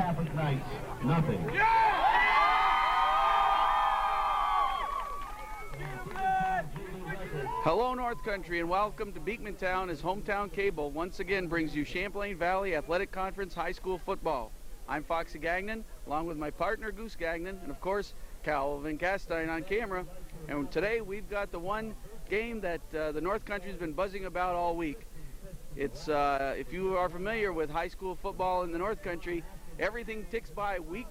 Catholic Knights, nothing. Hello, North Country, and welcome to Beekmantown as Hometown Cable once again brings you Champlain Valley Athletic Conference High School football. I'm Foxy Gagnon, along with my partner Goose Gagnon, and of course Calvin Castine on camera. And today we've got the one game that the North Country's been buzzing about all week. It's if you are familiar with high school football in the North Country, everything ticks by week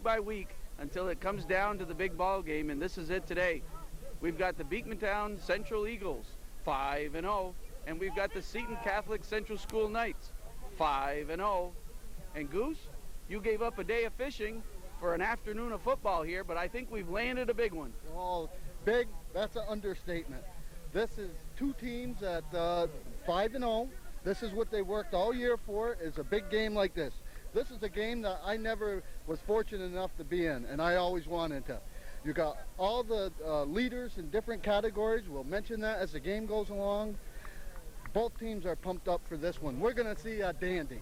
until it comes down to the big ball game, and this is it today. We've got the Beekmantown Central Eagles, 5-0, and we've got the Seton Catholic Central School Knights, 5-0. And Goose, you gave up a day of fishing for an afternoon of football here, but I think we've landed a big one. Oh, big, that's an understatement. This is two teams at 5-0. This is what they worked all year for, is a big game like this. This is a game that I never was fortunate enough to be in, and I always wanted to. You got all the leaders in different categories. We'll mention that as the game goes along. Both teams are pumped up for this one. We're going to see a dandy.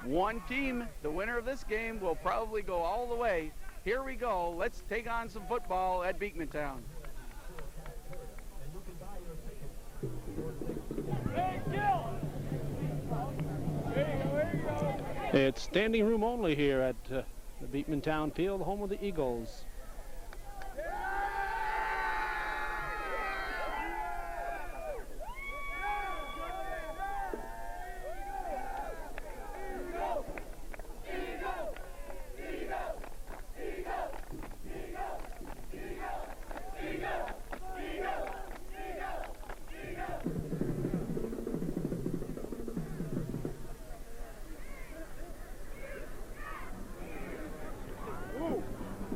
One team, the winner of this game, will probably go all the way. Here we go. Let's take on some football at Beekmantown. It's standing room only here at the Beekmantown field, home of the Eagles.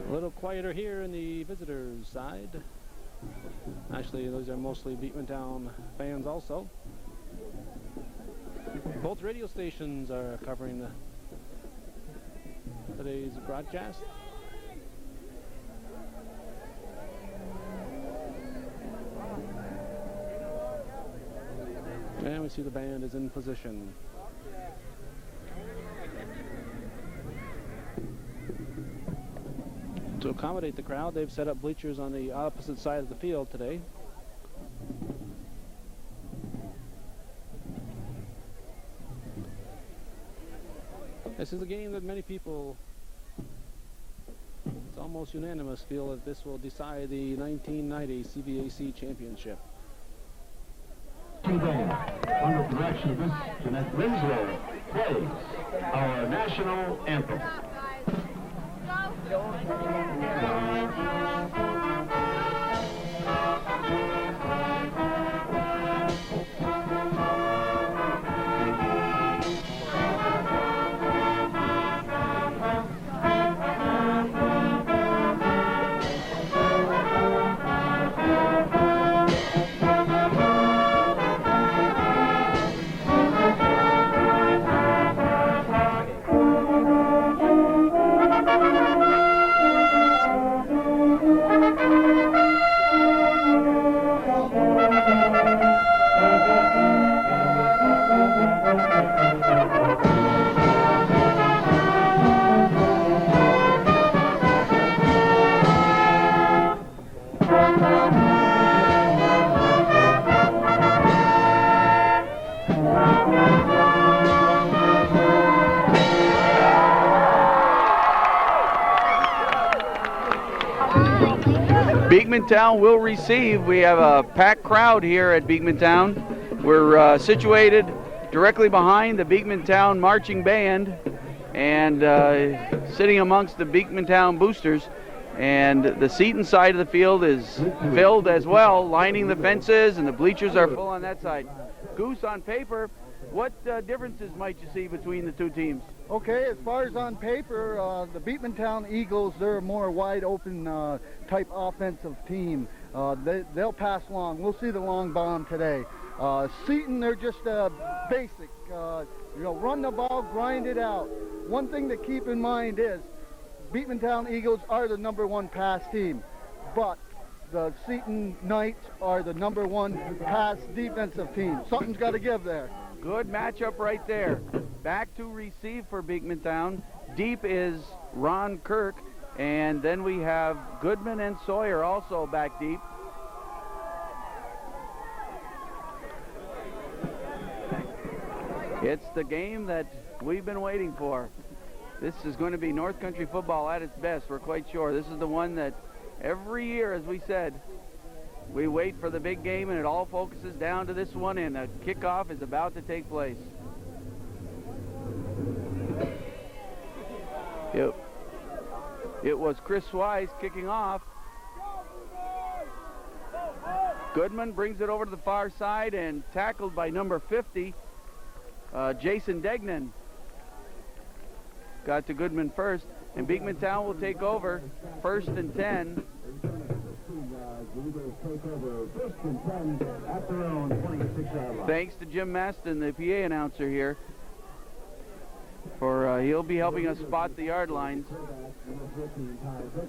A little quieter here in the visitors' side. Actually, those are mostly Beekmantown fans also. Both radio stations are covering today's broadcast. And we see the band is in position. To accommodate the crowd, they've set up bleachers on the opposite side of the field today. This is a game that many people, it's almost unanimous, feel that this will decide the 1990 CVAC championship. Today, under the direction of Miss Jeanette Winslow, plays our national anthem. Beekmantown will receive. We have a packed crowd here at Beekmantown. We're situated directly behind the Beekmantown marching band and sitting amongst the Beekmantown boosters. And the Seton side of the field is filled as well, lining the fences, and the bleachers are full on that side. Goose, on paper, what differences might you see between the two teams? Okay, as far as on paper, the Beekmantown Eagles, they're a more wide open type offensive team. They'll pass long. We'll see the long bomb today. Seton, they're just basic, run the ball, grind it out. One thing to keep in mind is Beekmantown Eagles are the #1 pass team, but the Seton Knights are the #1 pass defensive team. Something's got to give there. Good matchup right there. Back to receive for Beekmantown. Deep is Ron Kirk, and then we have Goodman and Sawyer also back deep. It's the game that we've been waiting for. This is going to be North Country football at its best, we're quite sure. This is the one that every year, as we said, we wait for the big game, and it all focuses down to this one, and the kickoff is about to take place. It was Chris Wise kicking off. Goodman brings it over to the far side and tackled by number 50, Jason Degnan. Got to Goodman first, and Beekmantown will take over 1st and 10. Thanks to Jim Maston, the PA announcer here, for he'll be helping us spot the yard lines.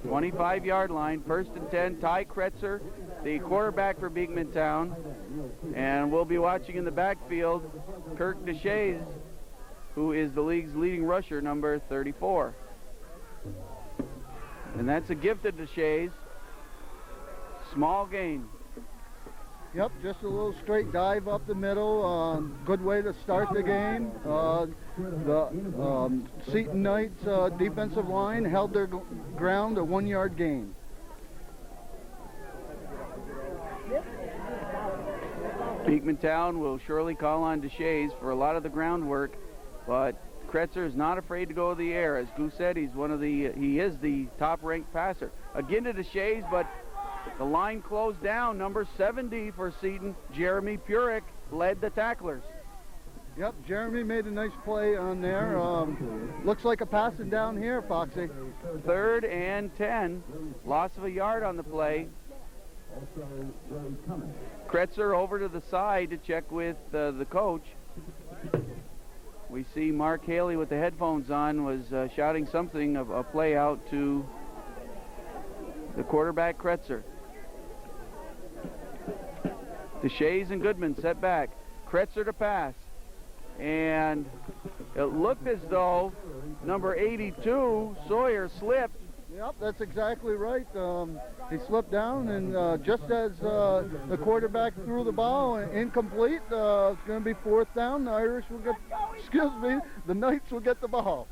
25-yard line, 1st and 10. Ty Kretzer, the quarterback for Beekmantown, and we'll be watching in the backfield Kirk DeShays, who is the league's leading rusher, number 34. And that's a gift of DeShays. Small gain. Yep, just a little straight dive up the middle. Good way to start the game. The Seton Knights defensive line held their ground, a 1-yard gain. Beekmantown will surely call on DeShays for a lot of the groundwork, but Kretzer is not afraid to go to the air. As Goose said, he is the top-ranked passer. Again to DeShays, but the line closed down. Number 70 for Seton, Jeremy Purick, led the tacklers. Yep, Jeremy made a nice play on there. Looks like a passing down here, Foxy. 3rd and 10. Loss of a yard on the play. Kretzer over to the side to check with the coach. We see Mark Haley with the headphones on was shouting something of a play out to the quarterback, Kretzer. DeShays and Goodman set back. Kretzer to pass. And it looked as though number 82, Sawyer, slipped. Yep, that's exactly right. He slipped down, and just as the quarterback threw the ball incomplete, it's going to be 4th down. The Irish will get, the Knights will get the ball.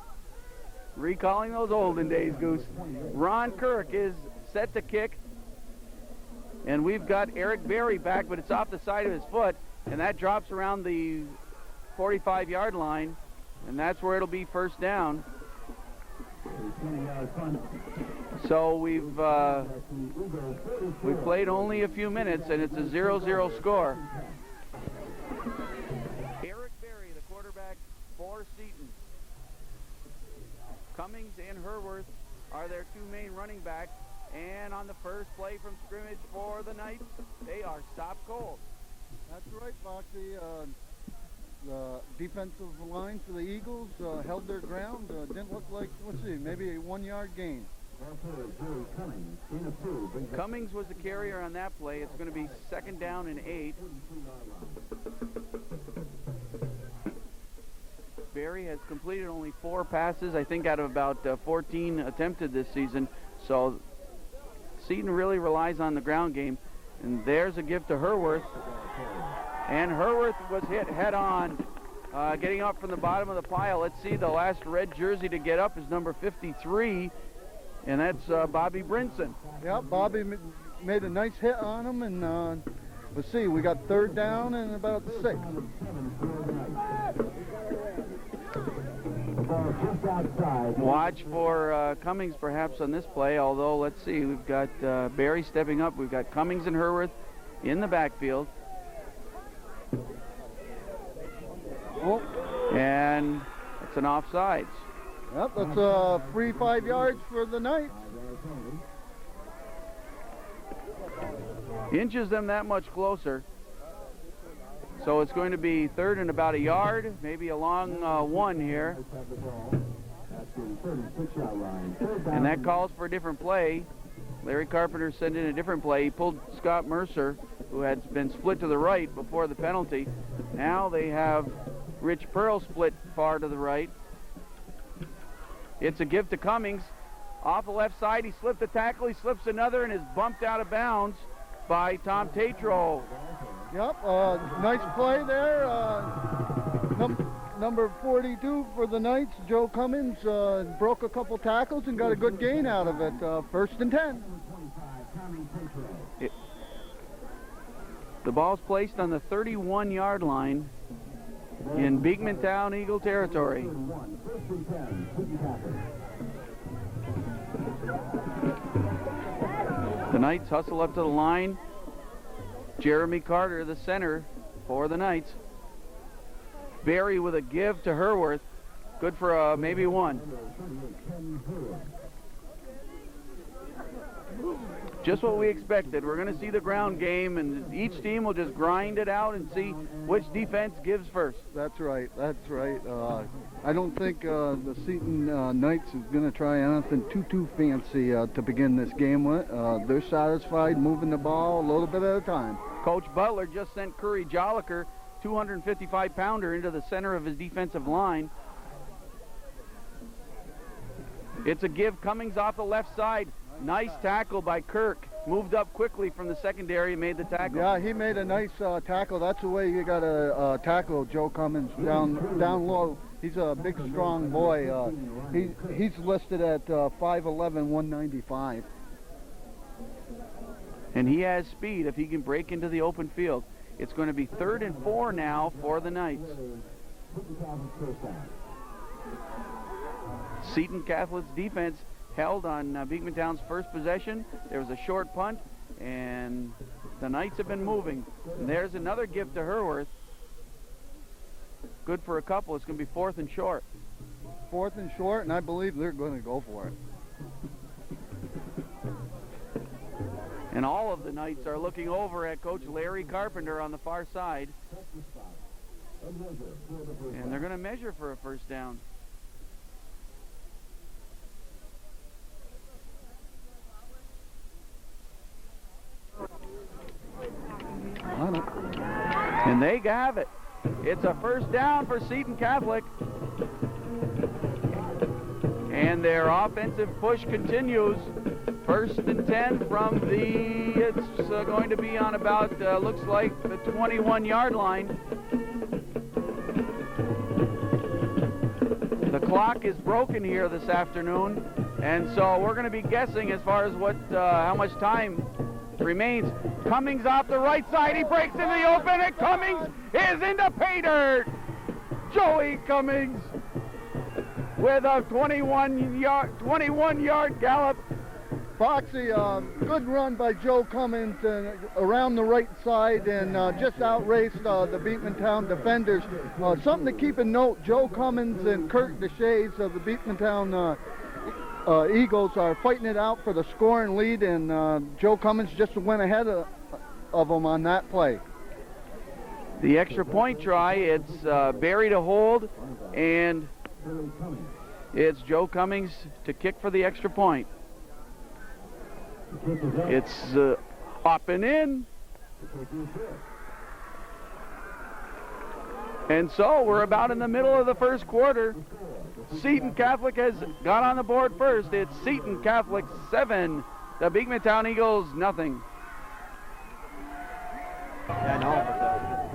Recalling those olden days, Goose. Ron Kirk is set to kick, and we've got Eric Berry back, but it's off the side of his foot, and that drops around the 45-yard line, and that's where it'll be 1st down. So we've played only a few minutes, and it's a 0-0 score. Eric Berry, the quarterback for Seton. Cummings and Herworth are their 2 main running backs, and on the first play from scrimmage for the Knights, they are stopped cold. That's right, Foxy. The defensive line for the Eagles held their ground. Didn't look like, let's see, maybe a 1-yard gain. Cummings was the carrier on that play. It's going to be 2nd down and 8. Berry has completed only 4 passes, I think, out of about 14 attempted this season. So Seton really relies on the ground game. And there's a gift to Herworth. And Herworth was hit head-on, getting up from the bottom of the pile. Let's see, the last red jersey to get up is number 53, and that's Bobby Brinson. Yeah, Bobby made a nice hit on him, and let's see, we got 3rd down and about 6. Watch for Cummings perhaps on this play, although let's see, we've got Berry stepping up. We've got Cummings and Herworth in the backfield. And it's an offsides. Yep, that's a free 5 yards for the Knights. Inches them that much closer. So it's going to be 3rd and about a yard, maybe a long 1 here. And that calls for a different play. Larry Carpenter sent in a different play. He pulled Scott Mercer, who had been split to the right before the penalty. Now they have Rich Pearl split far to the right. It's a give to Cummings. Off the left side, he slipped a tackle, he slips another, and is bumped out of bounds by Tom Tatro. Yep, nice play there. Number 42 for the Knights, Joe Cummings, broke a couple tackles and got a good gain out of it. 1st and 10. The ball's placed on the 31-yard line in Beekmantown Eagle territory. The Knights hustle up to the line. Jeremy Carter, the center for the Knights. Barry with a give to Herworth. Good for maybe one. Just what we expected. We're going to see the ground game, and each team will just grind it out and see which defense gives first. That's right. That's right. I don't think the Seton Knights is going to try anything too fancy to begin this game with. They're satisfied moving the ball a little bit at a time. Coach Butler just sent Curry Jolliker, 255-pounder, into the center of his defensive line. It's a give. Cummings off the left side. Nice tackle by Kirk. Moved up quickly from the secondary and made the tackle. Yeah, he made a nice tackle. That's the way you got to tackle Joe Cummings, down low. He's a big, strong boy. He's listed at 5'11", 195. And he has speed if he can break into the open field. It's going to be 3rd and 4 now for the Knights. Seton Catholic's defense held on Beekmantown's first possession. There was a short punt, and the Knights have been moving. And there's another give to Herworth. Good for a couple. It's going to be 4th and short. 4th and short, and I believe they're going to go for it. And all of the Knights are looking over at Coach Larry Carpenter on the far side. And they're going to measure for a first down. And they have it. It's a first down for Seton Catholic. And their offensive push continues. 1st and 10 from it's going to be on about, looks like the 21-yard line. The clock is broken here this afternoon, and so we're going to be guessing as far as how much time remains. Cummings off the right side, he breaks into the open, and Cummings is into pay dirt. Joey Cummings with a 21-yard gallop. Foxy, good run by Joe Cummings around the right side and just outraced the Beekmantown defenders. Something to keep in note, Joe Cummings and Kurt Deshays of the Beekmantown Eagles are fighting it out for the scoring lead, and Joe Cummings just went ahead of them on that play. The extra point try, it's Barry to hold, and it's Joe Cummings to kick for the extra point. It's up and in. And so we're about in the middle of the first quarter. Seton Catholic has got on the board first. It's Seton Catholic 7, the Beekmantown Eagles nothing. Yeah, I know, but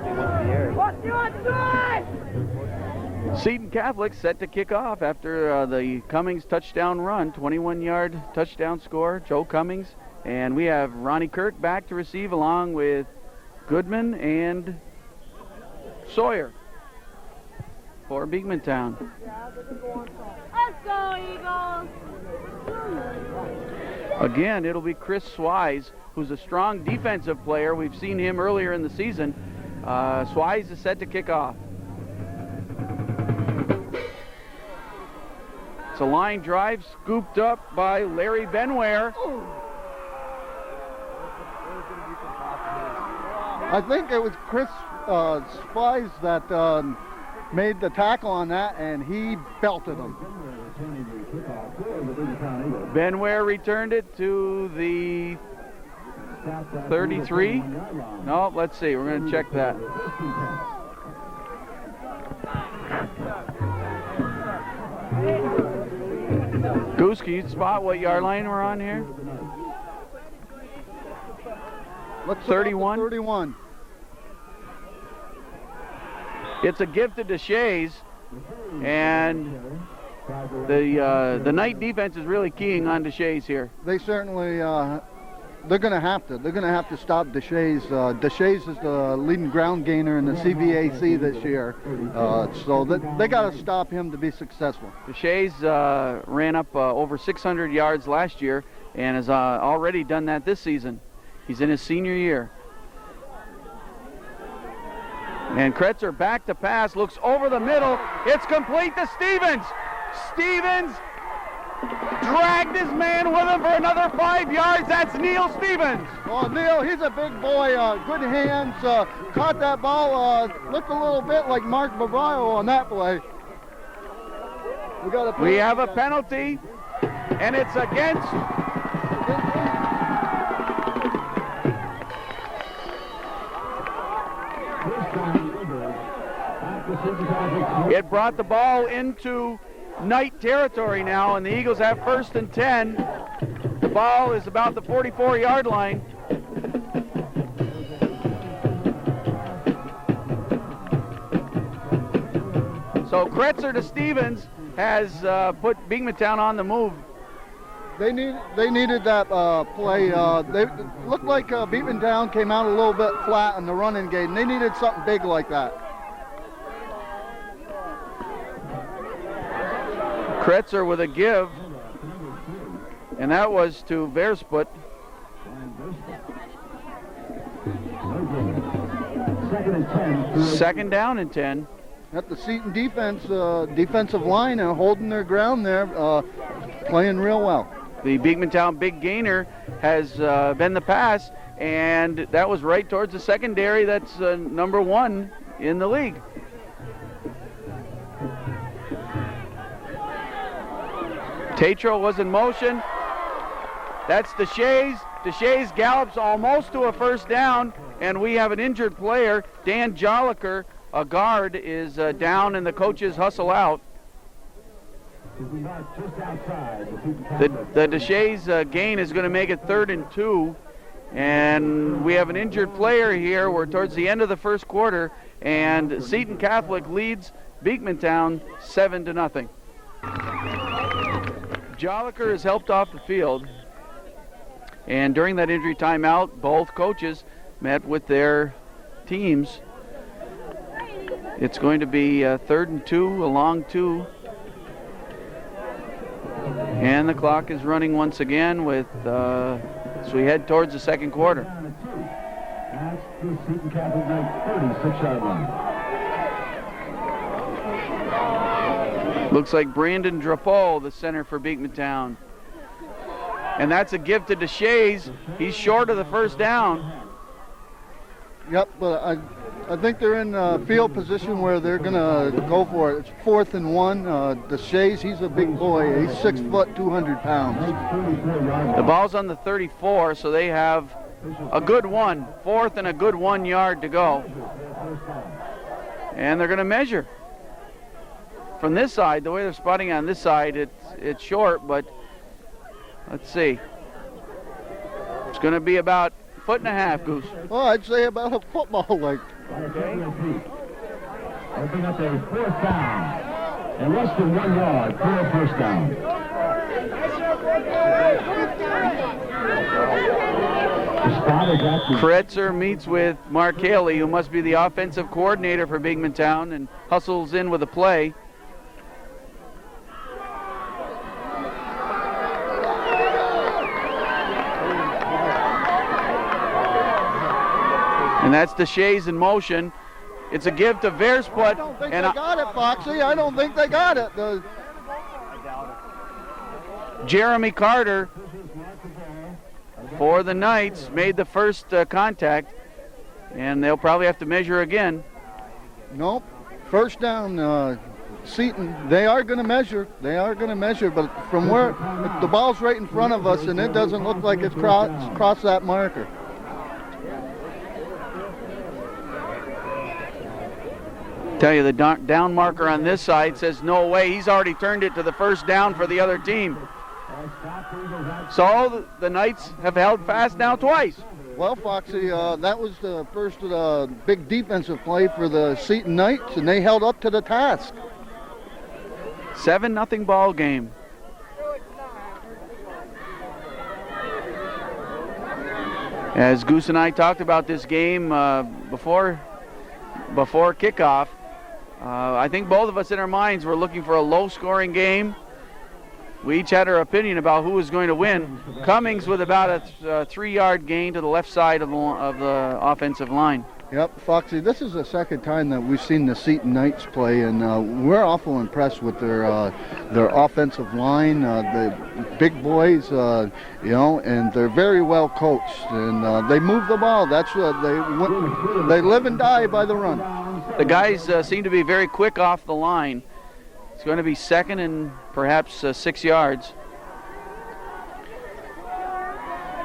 they went to the air. What do you want to do? Seton Catholic set to kick off after the Cummings touchdown run, 21-yard touchdown score, Joe Cummings. And we have Ronnie Kirk back to receive along with Goodman and Sawyer for Beekmantown. Let's go, Eagles! Again, it'll be Chris Swise, who's a strong defensive player. We've seen him earlier in the season. Swise is set to kick off. It's a line drive scooped up by Larry Benware. I think it was Chris Spies that made the tackle on that, and he belted him. Benware returned it to the 33. No, let's see. We're going to check that. Goose, can you spot what yard line we're on here? Let's 31? 31. It's a gift to Deshays, and the night defense is really keying on Deshays here. They certainly, they're going to have to. They're going to have to stop Deshays. Deshays is the leading ground gainer in the CVAC this year, so they got to stop him to be successful. Deshays ran up over 600 yards last year and has already done that this season. He's in his senior year. And Kretzer back to pass, looks over the middle. It's complete to Stevens. Stevens dragged his man with him for another 5 yards. That's Neil Stevens. Oh, Neil, he's a big boy. Good hands. Caught that ball. Looked a little bit like Mark Bavario on that play. We have a penalty, and it's against. It brought the ball into Knight territory now, and the Eagles have 1st and 10. The ball is about the 44-yard line. So Kretzer to Stevens has put Beekmantown on the move. They needed that play. They looked like Beekmantown came out a little bit flat in the running game. They needed something big like that. Kretzer with a give, and that was to Versput. Second down and 10. At the Seton defensive line and holding their ground there, playing real well. The Beekmantown big gainer has been the pass, and that was right towards the secondary. That's number 1 in the league. Tatro was in motion. That's Deshays. Deshays gallops almost to a 1st down, and we have an injured player. Dan Jolliker, a guard, is down, and the coaches hustle out. The Deshays gain is going to make it 3rd and 2, and we have an injured player here. We're towards the end of the 1st quarter, and Seton Catholic leads Beekmantown 7-0. Jolliker is helped off the field, and during that injury timeout, both coaches met with their teams. It's going to be 3rd and 2, a long 2. And the clock is running once again with, as we head towards the 2nd quarter. Looks like Brandon Drapeau, the center for Beekmantown. And that's a give to Deshays. He's short of the 1st down. Yep, but I think they're in field position where they're going to go for it. It's 4th and 1. Deshays, he's a big boy. He's 6 foot, 200 pounds. The ball's on the 34, so they have a good 1. 4th and a good 1 yard to go. And they're going to measure. From this side, the way they're spotting on this side, it's short, but let's see. It's going to be about 1.5 feet, Goose. Well, I'd say about a football length. Okay. Open up a 4th down. And less than 1 yard for a 1st down. Kretzer meets with Mark Haley, who must be the offensive coordinator for Beekmantown, and hustles in with a play. And that's Deshays in motion. It's a give to Versput. I don't think they got it, Foxy. I don't think they got it. Jeremy Carter for the Knights made the first contact, and they'll probably have to measure again. Nope. 1st down, Seton. They are going to measure. They are going to measure, but from where the ball's right in front of us, and it doesn't look like it's crossed that marker. Tell you the down marker on this side says no way. He's already turned it to the first down for the other team. So the Knights have held fast now twice. Well, Foxy, that was the first big defensive play for the Seton Knights, and they held up to the task. 7-0 ball game. As Goose and I talked about this game before kickoff, I think both of us in our minds were looking for a low-scoring game. We each had our opinion about who was going to win. Cummings with about a 3-yard gain to the left side of the offensive line. Yep, Foxy, this is the second time that we've seen the Seton Knights play, and we're awful impressed with their offensive line, the big boys, and they're very well coached, and they move the ball. That's what they live and die by the run. The guys seem to be very quick off the line. It's going to be second and perhaps 6 yards.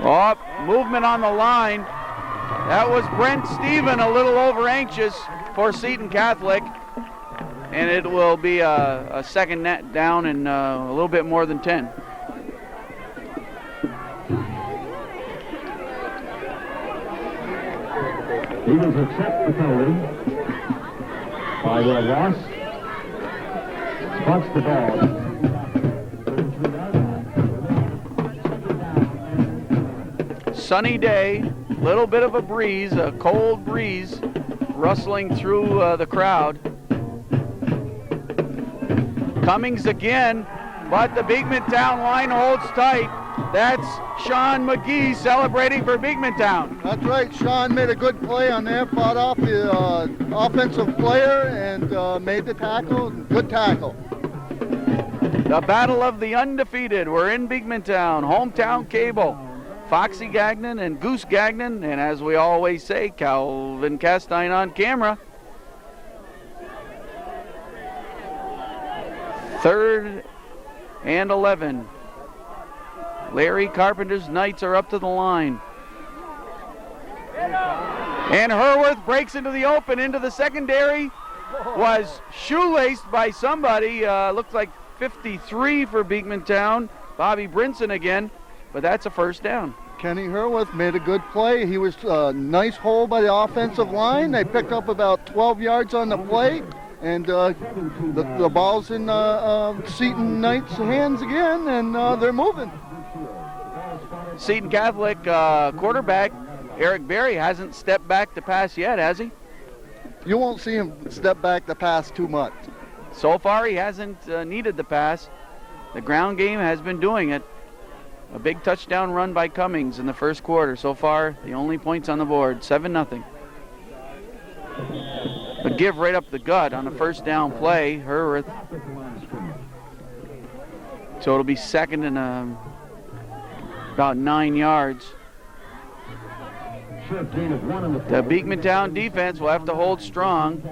Oh, movement on the line. That was Brent Stephen, a little over anxious for Seton Catholic. And it will be a second net down and a little bit more than 10. Eagles accept the penalty by the loss. Punts the ball. Sunny day, little bit of a breeze, a cold breeze rustling through the crowd. Cummings again, but the Beekmantown line holds tight. That's Sean McGee celebrating for Beekmantown. That's right. Sean made a good play on there, fought off the offensive player and made the tackle. Good tackle. The battle of the undefeated. We're in Beekmantown, hometown cable. Foxy Gagnon and Goose Gagnon, and as we always say, Calvin Castine on camera. 3rd and 11. Larry Carpenter's Knights are up to the line. And Herworth breaks into the open, into the secondary. Was shoelaced by somebody. Looks like 53 for Beekmantown. Bobby Brinson again, but that's a first down. Kenny Herworth made a good play. He was a nice hole by the offensive line. They picked up about 12 yards on the play. And the ball's in Seton Knights' hands again, and they're moving. Seton Catholic quarterback Eric Berry hasn't stepped back to pass yet, has he? You won't see him step back to pass too much. So far, he hasn't needed the pass. The ground game has been doing it. A big touchdown run by Cummings in the first quarter. So far, the only points on the board, 7-0. A give right up the gut on a first down play, Herworth. So it'll be second and about 9 yards. The Beekmantown defense will have to hold strong.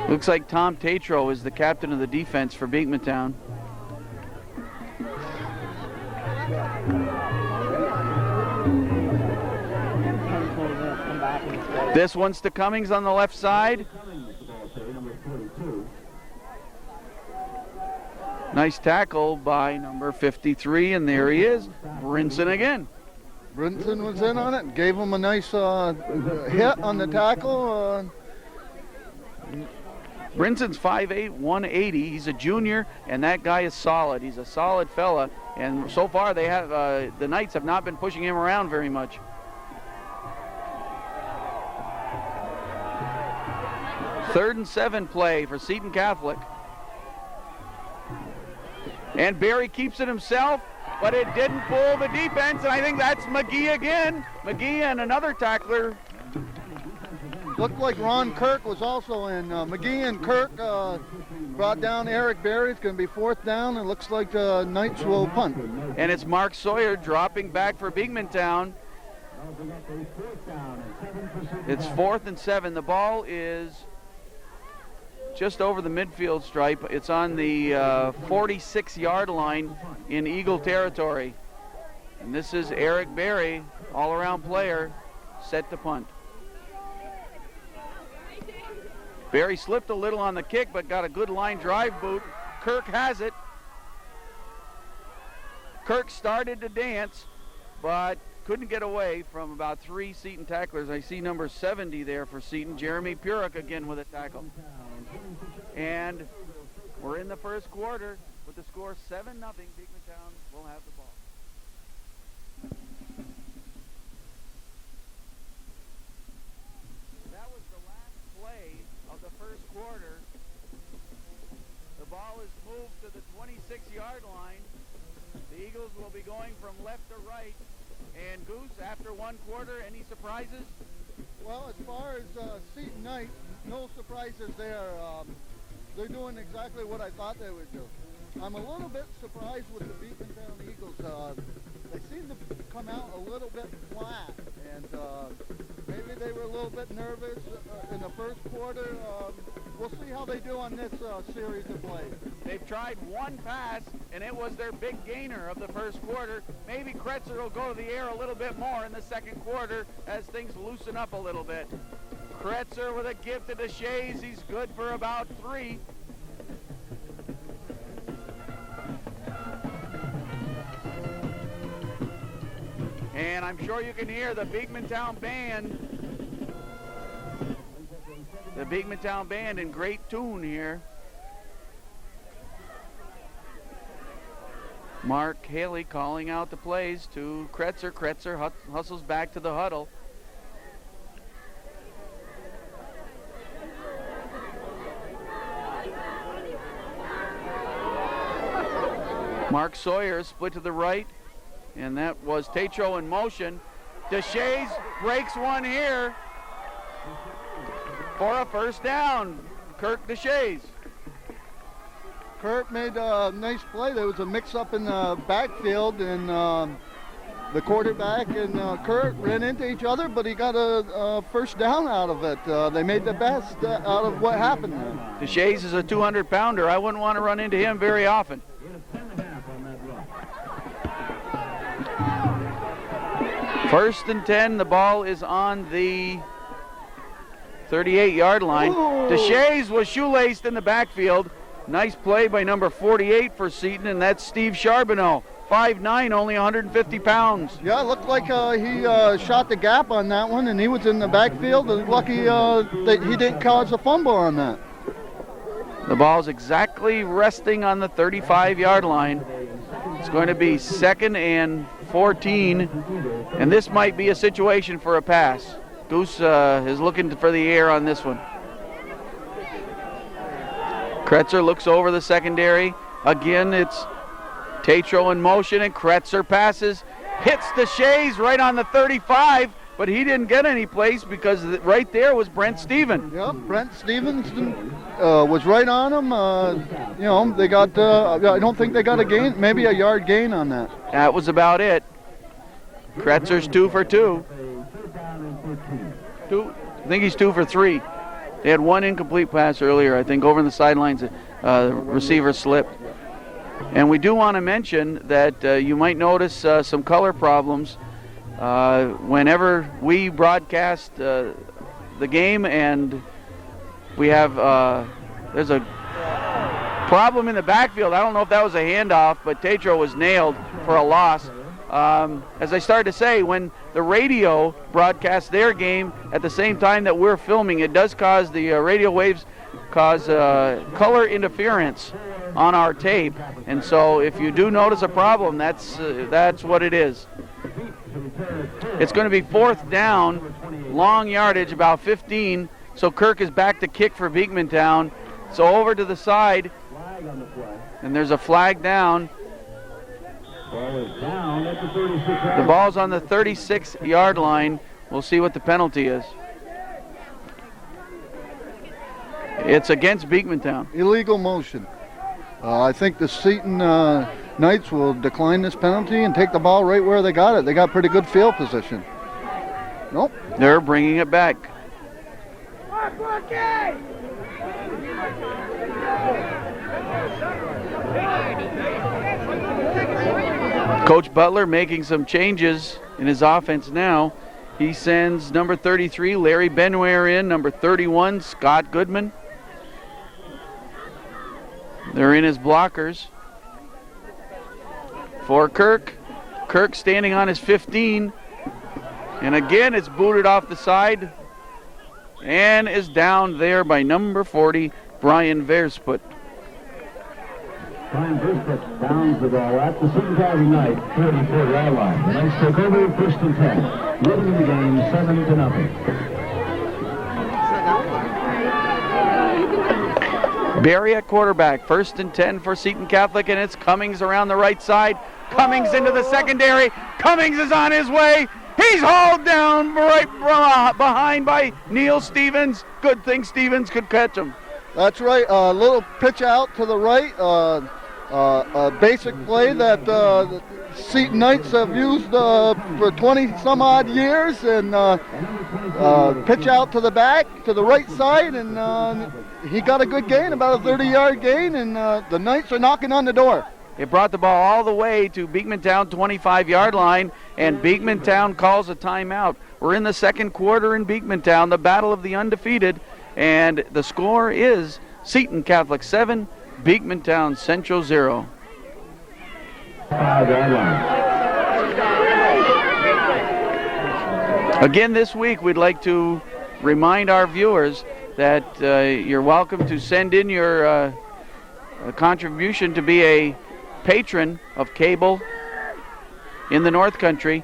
Looks like Tom Tatro is the captain of the defense for Beekmantown. This one's to Cummings on the left side. Nice tackle by number 53, and there he is, Brinson again. Brinson was in on it, gave him a nice hit on the tackle. Brinson's 5'8", 180. He's a junior, and that guy is solid. He's a solid fella, and so far they have the Knights have not been pushing him around very much. Third and 7 play for Seton Catholic. And Barry keeps it himself, but it didn't pull the defense, and I think that's McGee again. McGee and another tackler. Looked like Ron Kirk was also in. McGee and Kirk brought down Eric Barry. It's going to be 4th down. It looks like the Knights will punt. And it's Mark Sawyer dropping back for Beekmantown. It's 4th and 7. The ball is just over the midfield stripe. It's on the 46-yard line in Eagle territory. And this is Eric Berry, all-around player, set to punt. Barry slipped a little on the kick, but got a good line drive boot. Kirk has it. Kirk started to dance, but couldn't get away from about 3 Seton tacklers. I see number 70 there for Seton. Jeremy Purick again with a tackle. And we're in the first quarter with the score 7-0. Beekmantown will have the ball. That was the last play of the first quarter. The ball is moved to the 26-yard line. The Eagles will be going from left to right. And Goose, after one quarter, any surprises? Well, as far as Seton Knights, no surprises there. They're doing exactly what I thought they would do. I'm a little bit surprised with the Beekmantown Eagles. They seem to come out a little bit flat, and maybe they were a little bit nervous in the first quarter. We'll see how they do on this series of plays. They've tried one pass, and it was their big gainer of the first quarter. Maybe Kretzer will go to the air a little bit more in the second quarter as things loosen up a little bit. Kretzer with a give to Deshays. He's good for about 3. And I'm sure you can hear the Beekmantown band. The Beekmantown band in great tune here. Mark Haley calling out the plays to Kretzer. Kretzer hustles back to the huddle. Mark Sawyer split to the right, and that was Tatro in motion. Deshays breaks one here for a first down. Kirk Deshays. Kirk made a nice play. There was a mix-up in the backfield, and the quarterback and Kirk ran into each other, but he got a first down out of it. They made the best out of what happened there. Deshays is a 200-pounder. I wouldn't want to run into him very often. First and 10, the ball is on the 38-yard line. Ooh. Deshays was shoelaced in the backfield. Nice play by number 48 for Seton, and that's Steve Charbonneau. 5'9", only 150 pounds. Yeah, it looked like he shot the gap on that one, and he was in the backfield. And lucky that he didn't cause a fumble on that. The ball's exactly resting on the 35-yard line. It's going to be 2nd and 14, and this might be a situation for a pass. Goose is looking for the air on this one. Kretzer looks over the secondary. Again, it's Tatro in motion, and Kretzer passes. Hits Deshays right on the 35, but he didn't get any place because right there was Brent Stevens. Yep, Brent Stevenson was right on him. They got, I don't think they got a gain, maybe a yard gain on that. That was about it. Kretzer's 2 for 2. I think he's 2 for 3. They had one incomplete pass earlier, I think, over in the sidelines. The receiver slipped. And we do want to mention that you might notice some color problems whenever we broadcast the game, and we have there's a problem in the backfield. I don't know if that was a handoff, but Tatro was nailed for a loss. As I started to say, when the radio broadcasts their game at the same time that we're filming, it does cause the radio waves cause color interference on our tape, and so if you do notice a problem, that's what it is. It's going to be 4th down, long yardage, about 15. So Kirk is back to kick for Beekmantown. So over to the side, and there's a flag down. The ball's on the 36-yard line. We'll see what the penalty is. It's against Beekmantown. Illegal motion. I think the Seton Knights will decline this penalty and take the ball right where they got it. They got pretty good field position. Nope. They're bringing it back. Coach Butler making some changes in his offense now. He sends number 33, Larry Benware, in, number 31, Scott Goodman. They're in his blockers. For Kirk. Kirk standing on his 15. And again, it's booted off the side. And is down there by number 40, Brian Versput. Brian Versput downs the ball at the Seton Catholic Knight 34-yard line. The Knights take over 1st and 10. Leading the game 7-0. Barry at quarterback, 1st and 10 for Seton Catholic, and it's Cummings around the right side. Cummings into the secondary. Cummings is on his way. He's hauled down right behind by Neil Stevens. Good thing Stevens could catch him. That's right. A little pitch out to the right. A basic play that the Seton Knights have used for 20 some odd years, and pitch out to the back, to the right side, and he got a good gain, about a 30-yard gain, and the Knights are knocking on the door. It brought the ball all the way to Beekmantown 25-yard line, and Beekmantown calls a timeout. We're in the second quarter in Beekmantown, the battle of the undefeated, and the score is Seton Catholic 7, Beekmantown Central 0. 5-yard line. Again this week, we'd like to remind our viewers that you're welcome to send in your contribution to be a patron of cable in the North Country.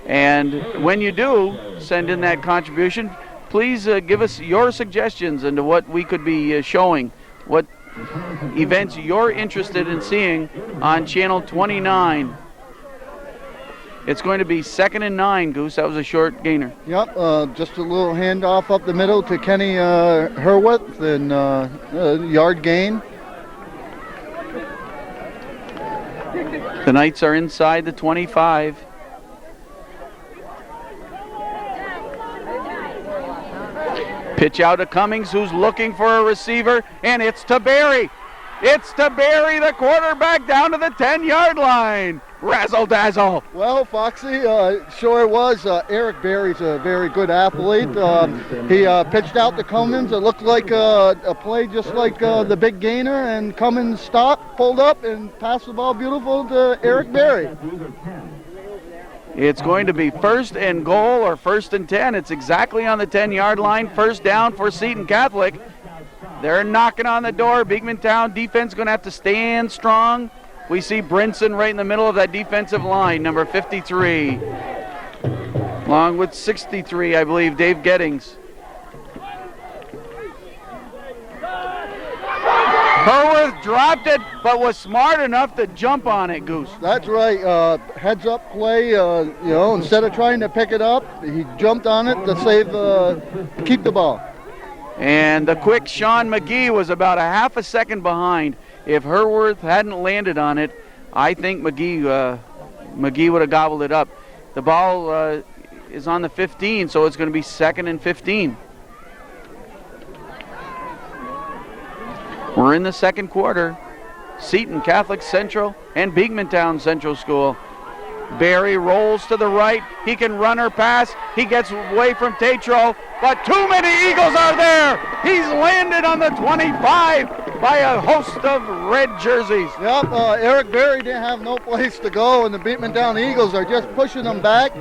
And when you do send in that contribution, please give us your suggestions into what we could be showing, what events you're interested in seeing on Channel 29. It's going to be 2nd and 9, Goose. That was a short gainer. Yep, just a little handoff up the middle to Kenny Hurwitz, and yard gain. The Knights are inside the 25. Pitch out to Cummings, who's looking for a receiver, and it's to Barry. It's to Barry, the quarterback, down to the 10-yard line. Razzle-dazzle. Well, Foxy, sure was. Eric Barry's a very good athlete. He pitched out to Cummins. It looked like a play just like the big gainer, and Cummins stopped, pulled up, and passed the ball beautiful to Eric Barry. It's going to be 1st and goal or 1st and 10. It's exactly on the 10-yard line. First down for Seton Catholic. They're knocking on the door. Beekmantown defense going to have to stand strong. We see Brinson right in the middle of that defensive line, number 53. Along with 63, I believe, Dave Gettings. Hurworth dropped it, but was smart enough to jump on it, Goose. That's right. Heads-up play. Instead of trying to pick it up, he jumped on it to keep the ball. And the quick Sean McGee was about a half a second behind. If Hurworth hadn't landed on it, I think McGee would have gobbled it up. The ball is on the 15, so it's going to be 2nd and 15. We're in the second quarter. Seton Catholic Central and Beekmantown Central School. Barry rolls to the right. He can run or pass. He gets away from Tatro, but too many Eagles are there. He's landed on the 25 by a host of red jerseys. Yep, Eric Barry didn't have no place to go, and the Beekmantown Eagles are just pushing them back.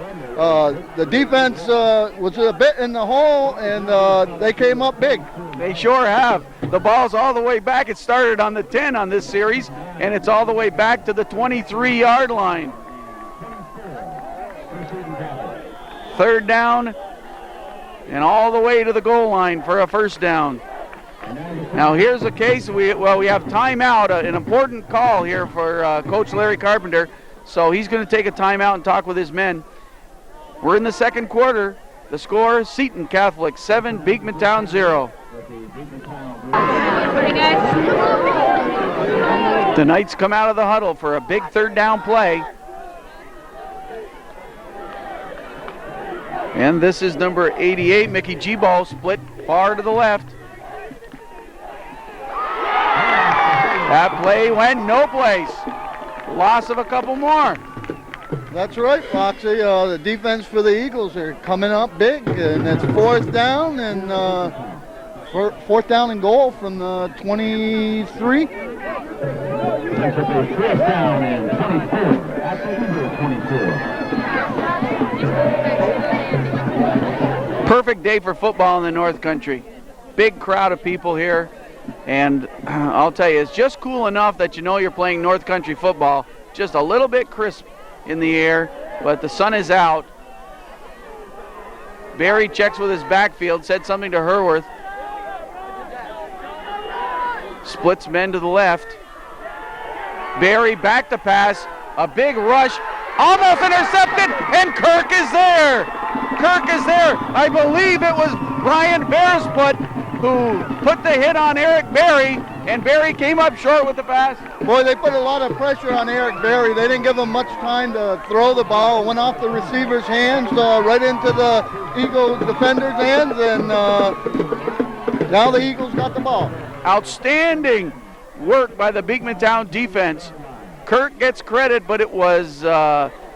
The defense was a bit in the hole, and they came up big. They sure have. The ball's all the way back. It started on the 10 on this series, and it's all the way back to the 23-yard line. 3rd down, and all the way to the goal line for a 1st down. Now here's the case. We have timeout, an important call here for Coach Larry Carpenter. So he's going to take a timeout and talk with his men. We're in the second quarter. The score, Seton Catholic 7, Beekmantown 0. Hey guys. The Knights come out of the huddle for a big 3rd down play. And this is number 88, Mickey G-Ball, split far to the left. That play went no place. Loss of a couple more. That's right, Foxy. The defense for the Eagles are coming up big, and it's 4th down and 4th down and goal from the 23. That's a first down and 24 at the Eagle 24. Perfect day for football in the North Country. Big crowd of people here, and I'll tell you, it's just cool enough that you know you're playing North Country football. Just a little bit crisp in the air, but the sun is out. Barry checks with his backfield, said something to Herworth. Splits men to the left. Barry back to pass, a big rush, almost intercepted, and Kirk is there. Kirk is there. I believe it was Brian Bearsfoot who put the hit on Eric Barry, and Barry came up short with the pass. Boy, they put a lot of pressure on Eric Barry. They didn't give him much time to throw the ball. It went off the receiver's hands, right into the Eagles defender's hands, and now the Eagles got the ball. Outstanding work by the Beekmantown defense. Kirk gets credit, but it was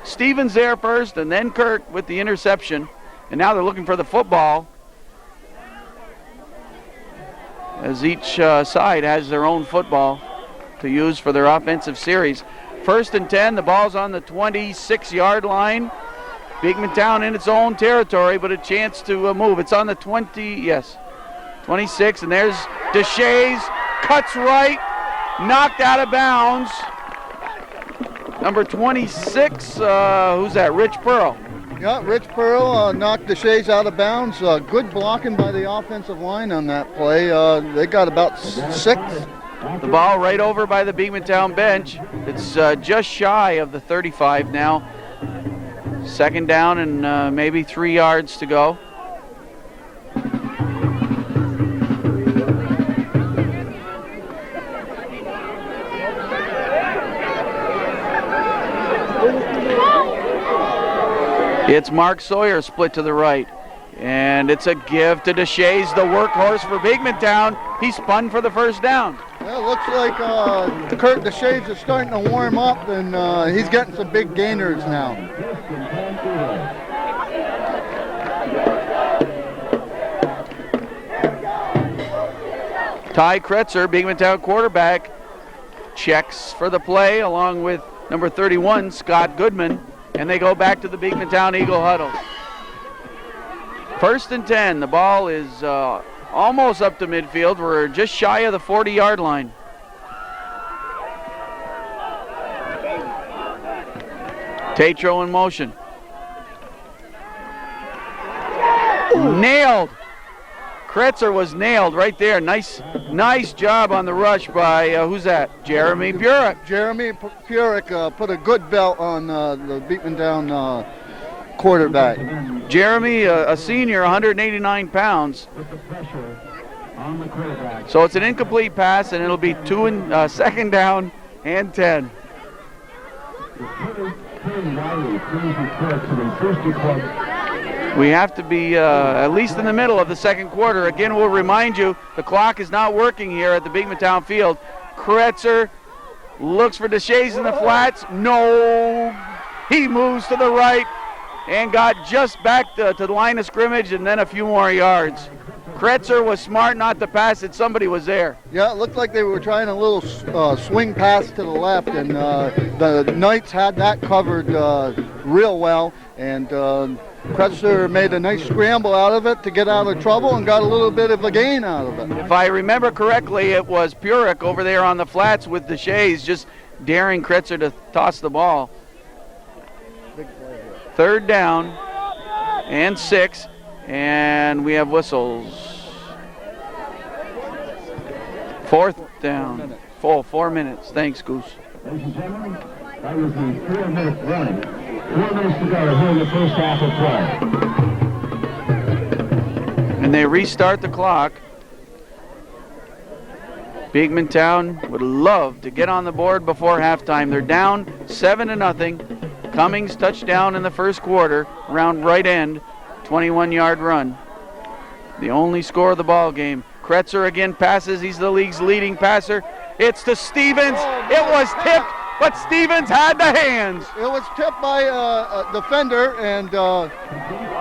Stevens there first, and then Kirk with the interception. And now they're looking for the football, as each side has their own football to use for their offensive series. 1st and 10, the ball's on the 26-yard line. Beekmantown in its own territory, but a chance to move. It's on the 26, and there's Deshays, cuts right, knocked out of bounds. Number 26, who's that? Rich Pearl. Yeah, Rich Pearl knocked Deshays out of bounds. Good blocking by the offensive line on that play. They got about 6. The ball right over by the Beekmantown bench. It's just shy of the 35 now. 2nd down and maybe 3 yards to go. It's Mark Sawyer split to the right. And it's a give to Deshays, the workhorse for Beekmantown. He spun for the 1st down. Well, it looks like Kurt Deshays is starting to warm up, and he's getting some big gainers now. Ty Kretzer, Beekmantown quarterback, checks for the play along with number 31, Scott Goodman. And they go back to the Beekmantown Eagle huddle. 1st and 10. The ball is almost up to midfield. We're just shy of the 40-yard line. Tatro in motion. Nailed. Kretzer was nailed right there. Nice job on the rush by, who's that? Jeremy Burek. Jeremy Burek put a good belt on the Beekmantown quarterback. Jeremy, a senior, 189 pounds. So it's an incomplete pass, and it'll be 2nd down and 10. We have to be at least in the middle of the 2nd quarter. Again, we'll remind you, the clock is not working here at the Beekmantown field. Kretzer looks for Deshays in the flats. No, he moves to the right and got just back to the line of scrimmage and then a few more yards. Kretzer was smart not to pass it. Somebody was there. Yeah, it looked like they were trying a little swing pass to the left, and the Knights had that covered real well. And Kretzer made a nice scramble out of it to get out of trouble and got a little bit of a gain out of it. If I remember correctly, it was Burek over there on the flats with Deshays just daring Kretzer to toss the ball. 3rd down and 6, and we have whistles. 4th down. 4 minutes. Thanks, Goose. Ladies and gentlemen, that was the 4-minute warning. 4 minutes to go here in the 1st half of play. And they restart the clock. Beekmantown would love to get on the board before halftime. They're down 7-0. Cummings touchdown in the 1st quarter, around right end, 21-yard run. The only score of the ball game. Kretzer again passes. He's the league's leading passer. It's to Stevens. It was tipped, but Stevens had the hands. It was tipped by a defender, and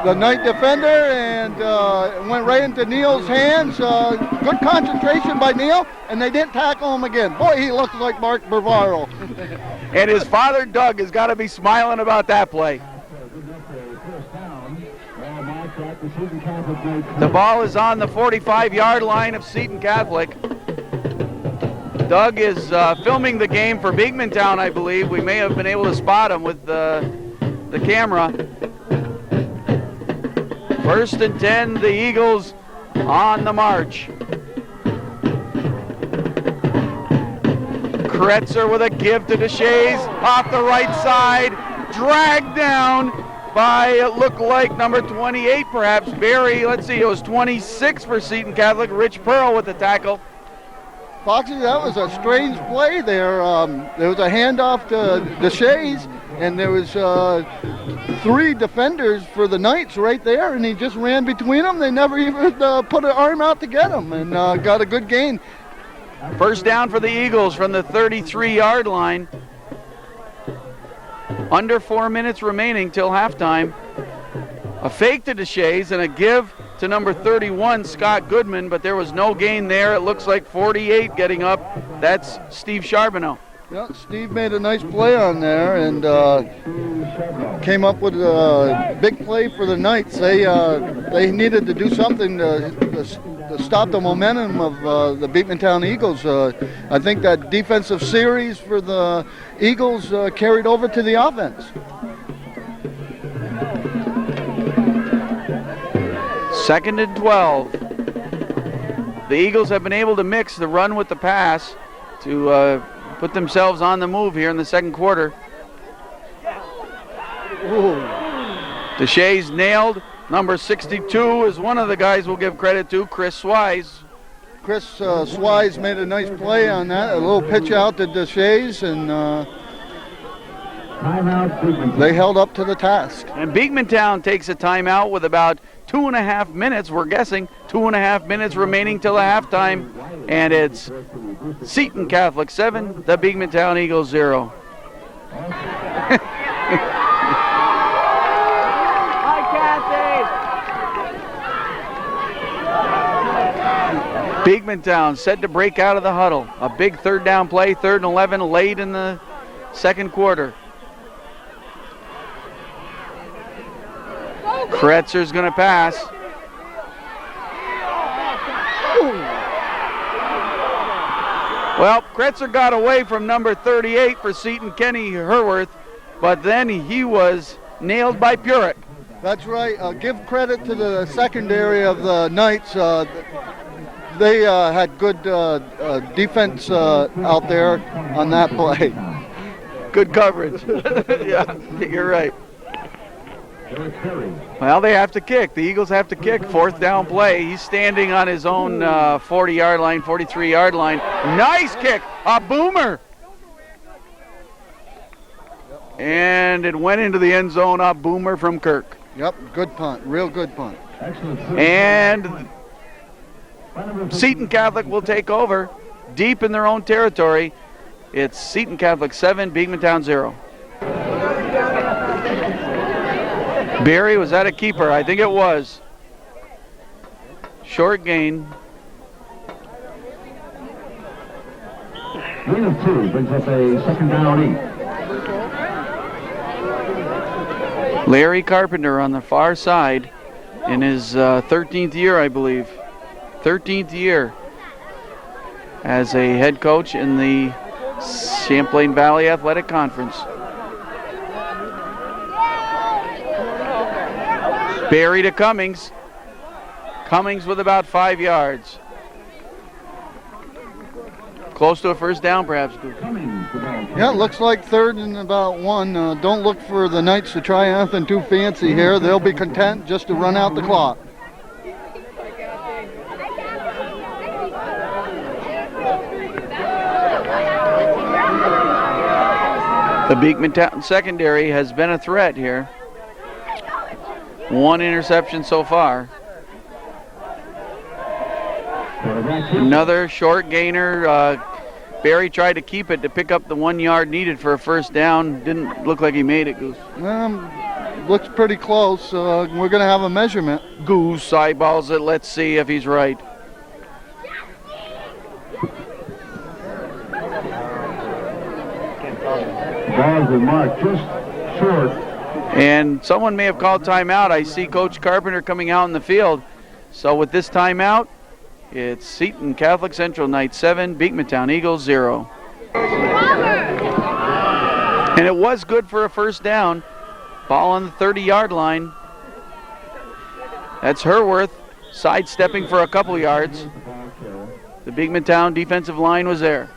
the Knight defender, and it went right into Neil's hands. Good concentration by Neil, and they didn't tackle him again. Boy, he looks like Mark Bavaro. And his father, Doug, has got to be smiling about that play. The ball is on the 45-yard line of Seton Catholic. Doug is filming the game for Beekmantown, I believe. We may have been able to spot him with the camera. 1st and 10, the Eagles on the march. Kretzer with a give to Deshays off the right side, dragged down by, it looked like, number 28 perhaps, Barry. Let's see, it was 26 for Seton Catholic. Rich Pearl with the tackle. Foxy, that was a strange play there. There was a handoff to Deshays, and there was 3 defenders for the Knights right there, and he just ran between them. They never even put an arm out to get him, and got a good gain. First down for the Eagles from the 33-yard line. Under 4 minutes remaining till halftime. A fake to Deshays and a give to number 31, Scott Goodman, but there was no gain there. It looks like 48 getting up. That's Steve Charbonneau. Yeah, Steve made a nice play on there and came up with a big play for the Knights. They needed to do something to stop the momentum of the Beekmantown Eagles. I think that defensive series for the Eagles carried over to the offense. Second and 12. The Eagles have been able to mix the run with the pass to put themselves on the move here in the second quarter. Deshays nailed. Number 62 is one of the guys we'll give credit to, Chris Swise. Chris Swise made a nice play on that, a little pitch out to Deshays, and they held up to the task. And Beekmantown takes a timeout with about 2.5 minutes, we're guessing, 2.5 minutes remaining till the halftime, and it's Seton Catholic 7, the Beekmantown Eagles 0. Beekmantown set to break out of the huddle. A big third down play, 3rd and 11, late in the second quarter. Kretzer's going to pass. Well, Kretzer got away from number 38 for Seton, Kenny Herworth, but then he was nailed by Purick. That's right. Give credit to the secondary of the Knights. They had good defense out there on that play. Good coverage. Yeah, you're right. Well, they have to kick. The Eagles have to kick. 4th down play. He's standing on his own 40-yard line, 43-yard line. Nice kick. A boomer. And it went into the end zone. A boomer from Kirk. Yep, good punt. Real good punt. And Seton Catholic will take over deep in their own territory. It's Seton Catholic 7, Beekmantown 0. Barry, was that a keeper? I think it was. Short gain. 3 of 2 brings up a 2nd down 8. Larry Carpenter on the far side in his 13th year, I believe. 13th year as a head coach in the Champlain Valley Athletic Conference. Barry to Cummings. Cummings with about 5 yards. Close to a first down, perhaps. Yeah, it looks like 3rd and about 1. Don't look for the Knights to try anything too fancy here. They'll be content just to run out the clock. The Beekmantown secondary has been a threat here. 1 interception so far. Another short gainer. Barry tried to keep it to pick up the 1 yard needed for a first down. Didn't look like he made it, Goose. looks pretty close. We're going to have a measurement. Goose eyeballs it. Let's see if he's right. Balls are marked just short. And someone may have called timeout. I see Coach Carpenter coming out in the field. So with this timeout, it's Seton Catholic Central Knight 7, Beekmantown Eagles 0. And it was good for a first down. Ball on the 30-yard line. That's Herworth sidestepping for a couple yards. The Beekmantown defensive line was there.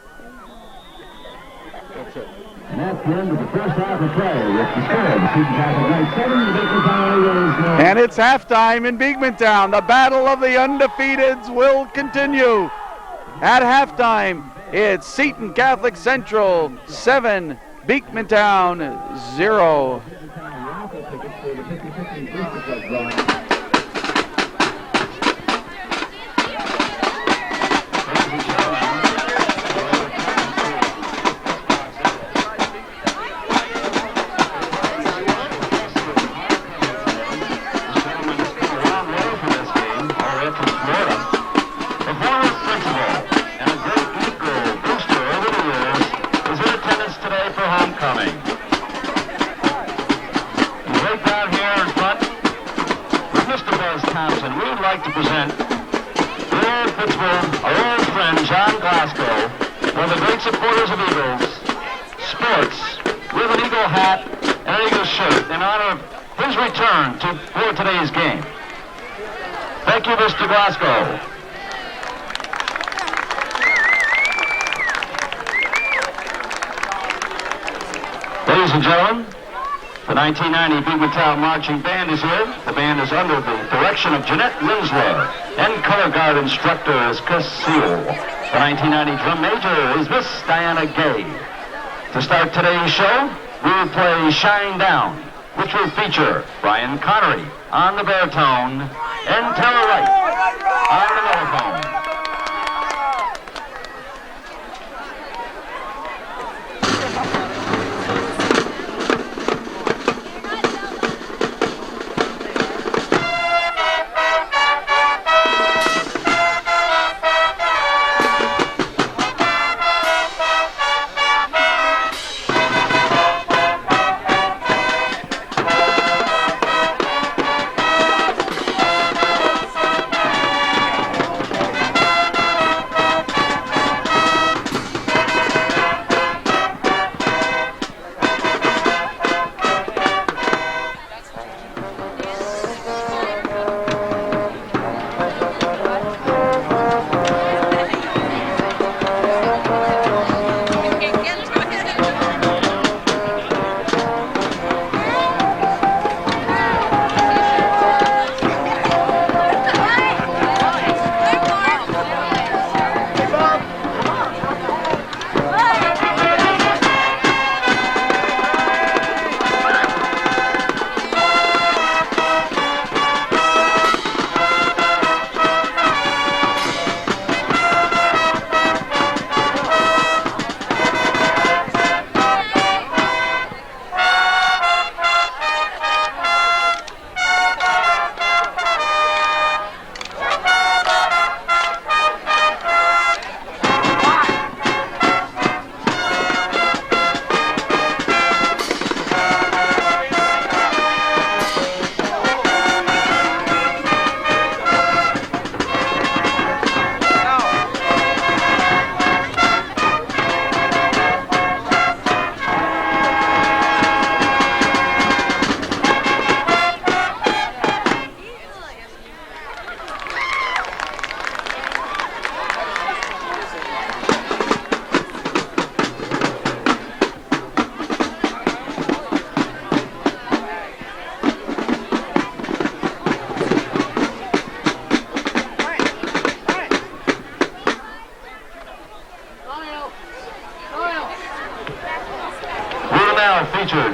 And that's the end of the first half of play with the score. The Seton Catholic Knights 7, the Beekmantown Eagles 0. And it's halftime in Beekmantown. The battle of the undefeateds will continue. At halftime, it's Seton Catholic Central 7, Beekmantown 0. Ladies and gentlemen, the 1990 Beekmantown Marching Band is here. The band is under the direction of Jeanette Winslow, and color guard instructor is Chris Sewell. The 1990 drum major is Miss Diana Gay. To start today's show, we will play Shine Down, which will feature Brian Connery on the baritone and Taylor Wright on the mellophone.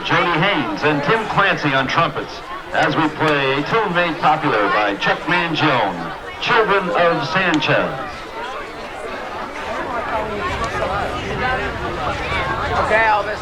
Jody Haynes and Tim Clancy on trumpets as we play a tune made popular by Chuck Mangione, Children of Sanchez. Okay, Elvis.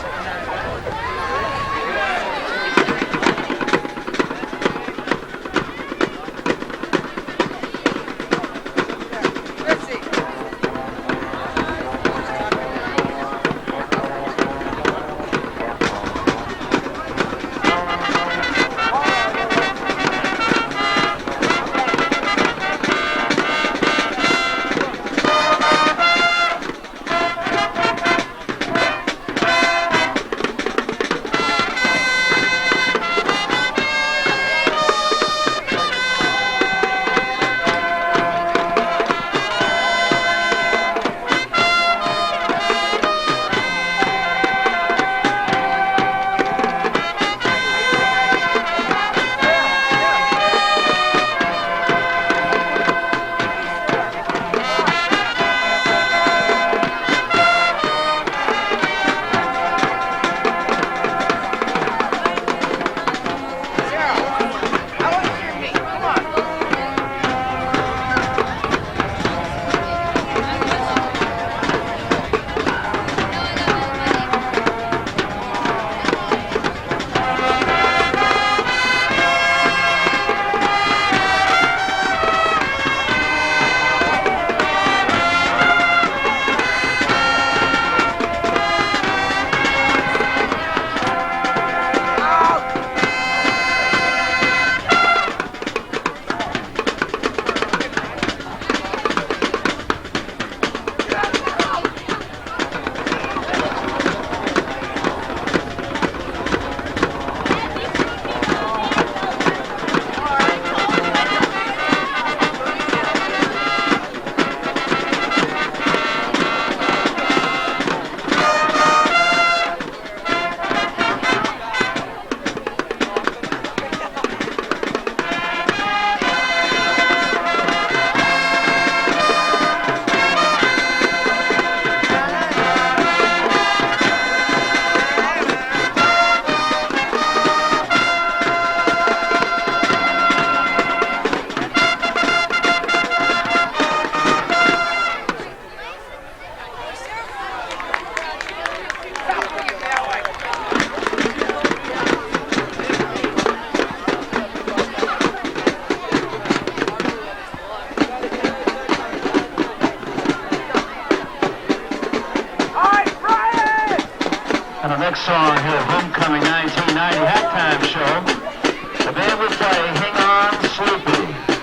And the next song here, Homecoming 1990 halftime show. The band will play Hang On Sloopy.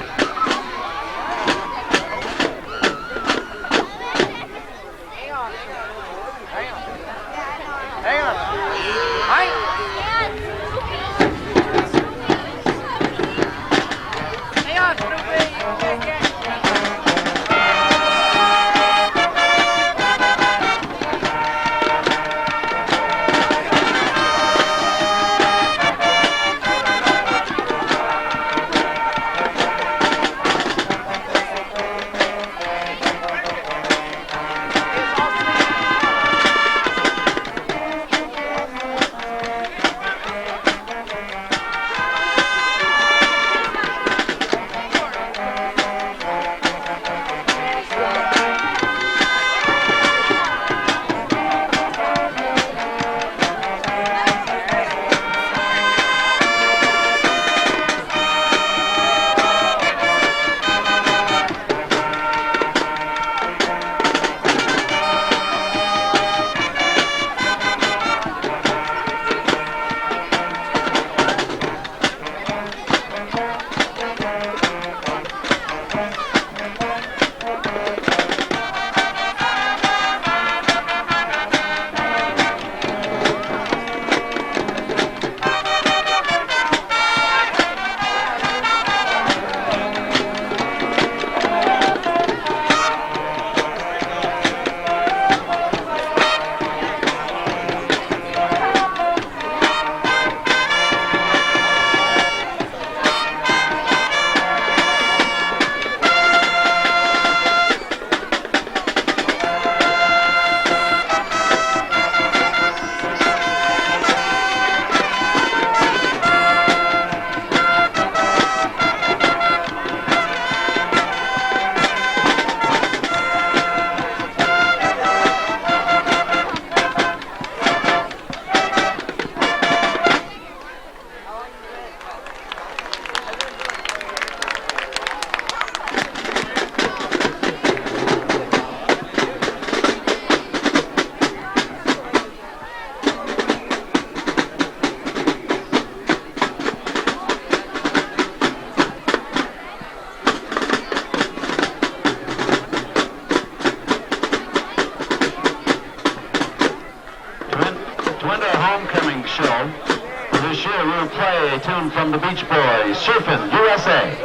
This year we'll play a tune from the Beach Boys, Surfin' USA.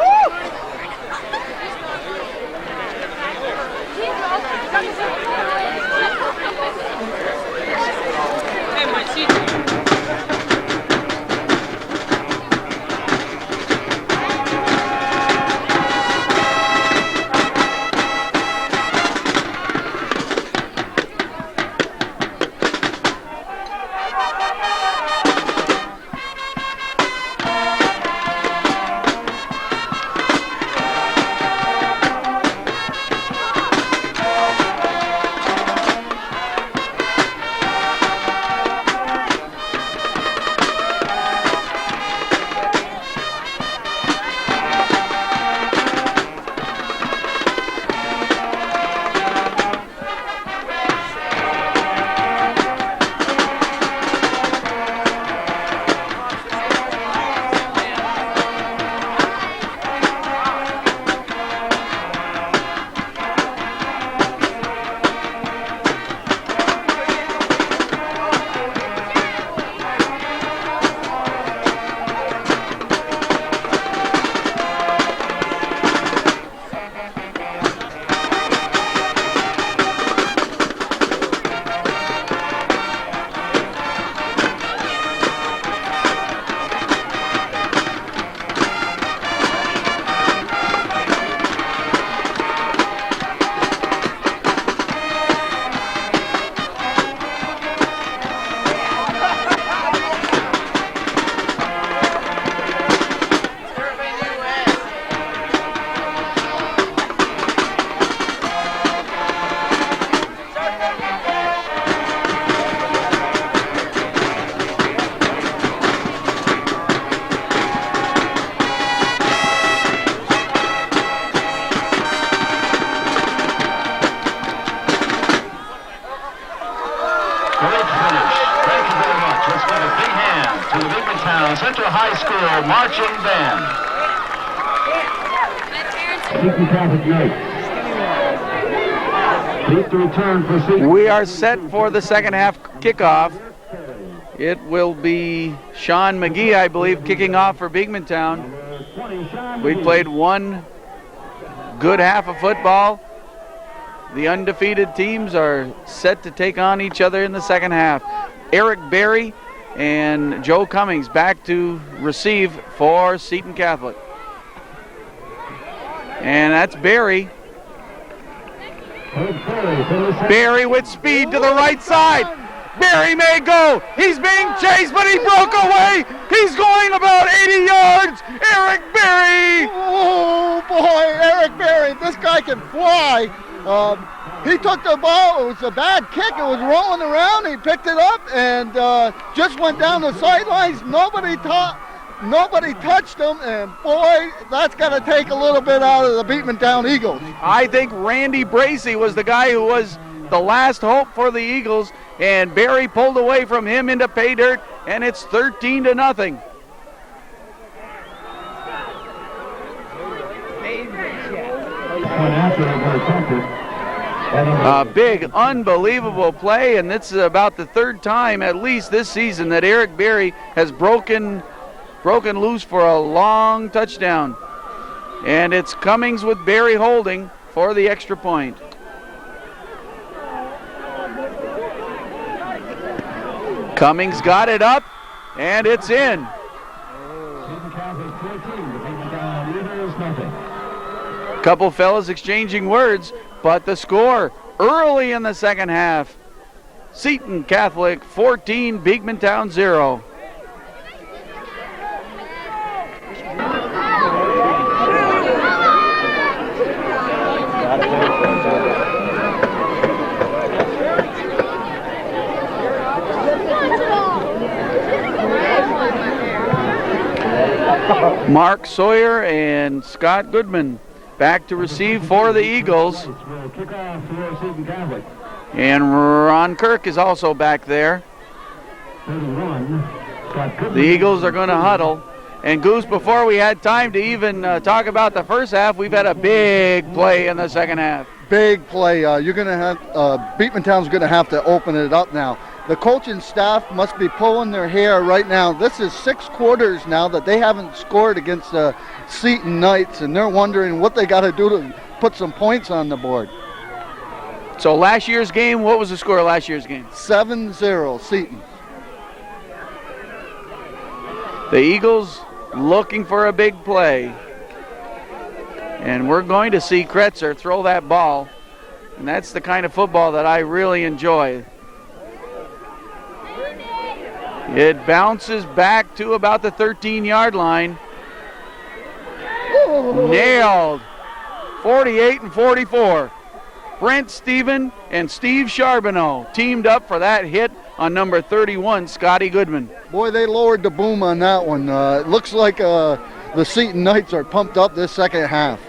Great finish. Thank you very much. Let's give a big hand to the Beekmantown Central High School Marching Band. Seton Catholic Knights. Please to return for Seton. We are set for the second half kickoff. It will be Sean McGee, I believe, kicking off for Beekmantown. We played one good half of football. The undefeated teams are set to take on each other in the second half. Eric Berry and Joe Cummings back to receive for Seton Catholic. And that's Berry. Berry with speed to the right side. Berry may go. He's being chased, but he broke away. He's going about 80 yards. Eric Berry. Oh, boy, Eric Berry. This guy can fly. He took the ball. It was a bad kick. It was rolling around. He picked it up and just went down the sidelines. Nobody touched him, and boy, that's got to take a little bit out of the Beekmantown Eagles. I think Randy Bracey was the guy who was the last hope for the Eagles, and Berry pulled away from him into pay dirt, and it's 13-0. A big, unbelievable play, and this is about the third time, at least this season, that Eric Berry has broken loose for a long touchdown. And it's Cummings with Berry holding for the extra point. Cummings got it up, and it's in. Couple fellas exchanging words, but the score early in the second half. Seton Catholic 14, Beekmantown 0. Mark Sawyer and Scott Goodman back to receive for the Eagles. And Ron Kirk is also back there. The Eagles are going to huddle. And Goose, before we had time to even talk about the first half, we've had a big play in the second half. Big play. You're going to have Beekmantown's going to have to open it up now. The coaching staff must be pulling their hair right now. This is 6 quarters now that they haven't scored against the Seton Knights, and they're wondering what they got to do to put some points on the board. So last year's game, what was the score of last year's game? 7-0 Seton. The Eagles looking for a big play. And we're going to see Kretzer throw that ball. And that's the kind of football that I really enjoy. It bounces back to about the 13-yard line. Nailed. 48 and 44. Brent Stephen and Steve Charbonneau teamed up for that hit on number 31, Scotty Goodman. Boy, they lowered the boom on that one. It looks like the Seton Knights are pumped up this second half.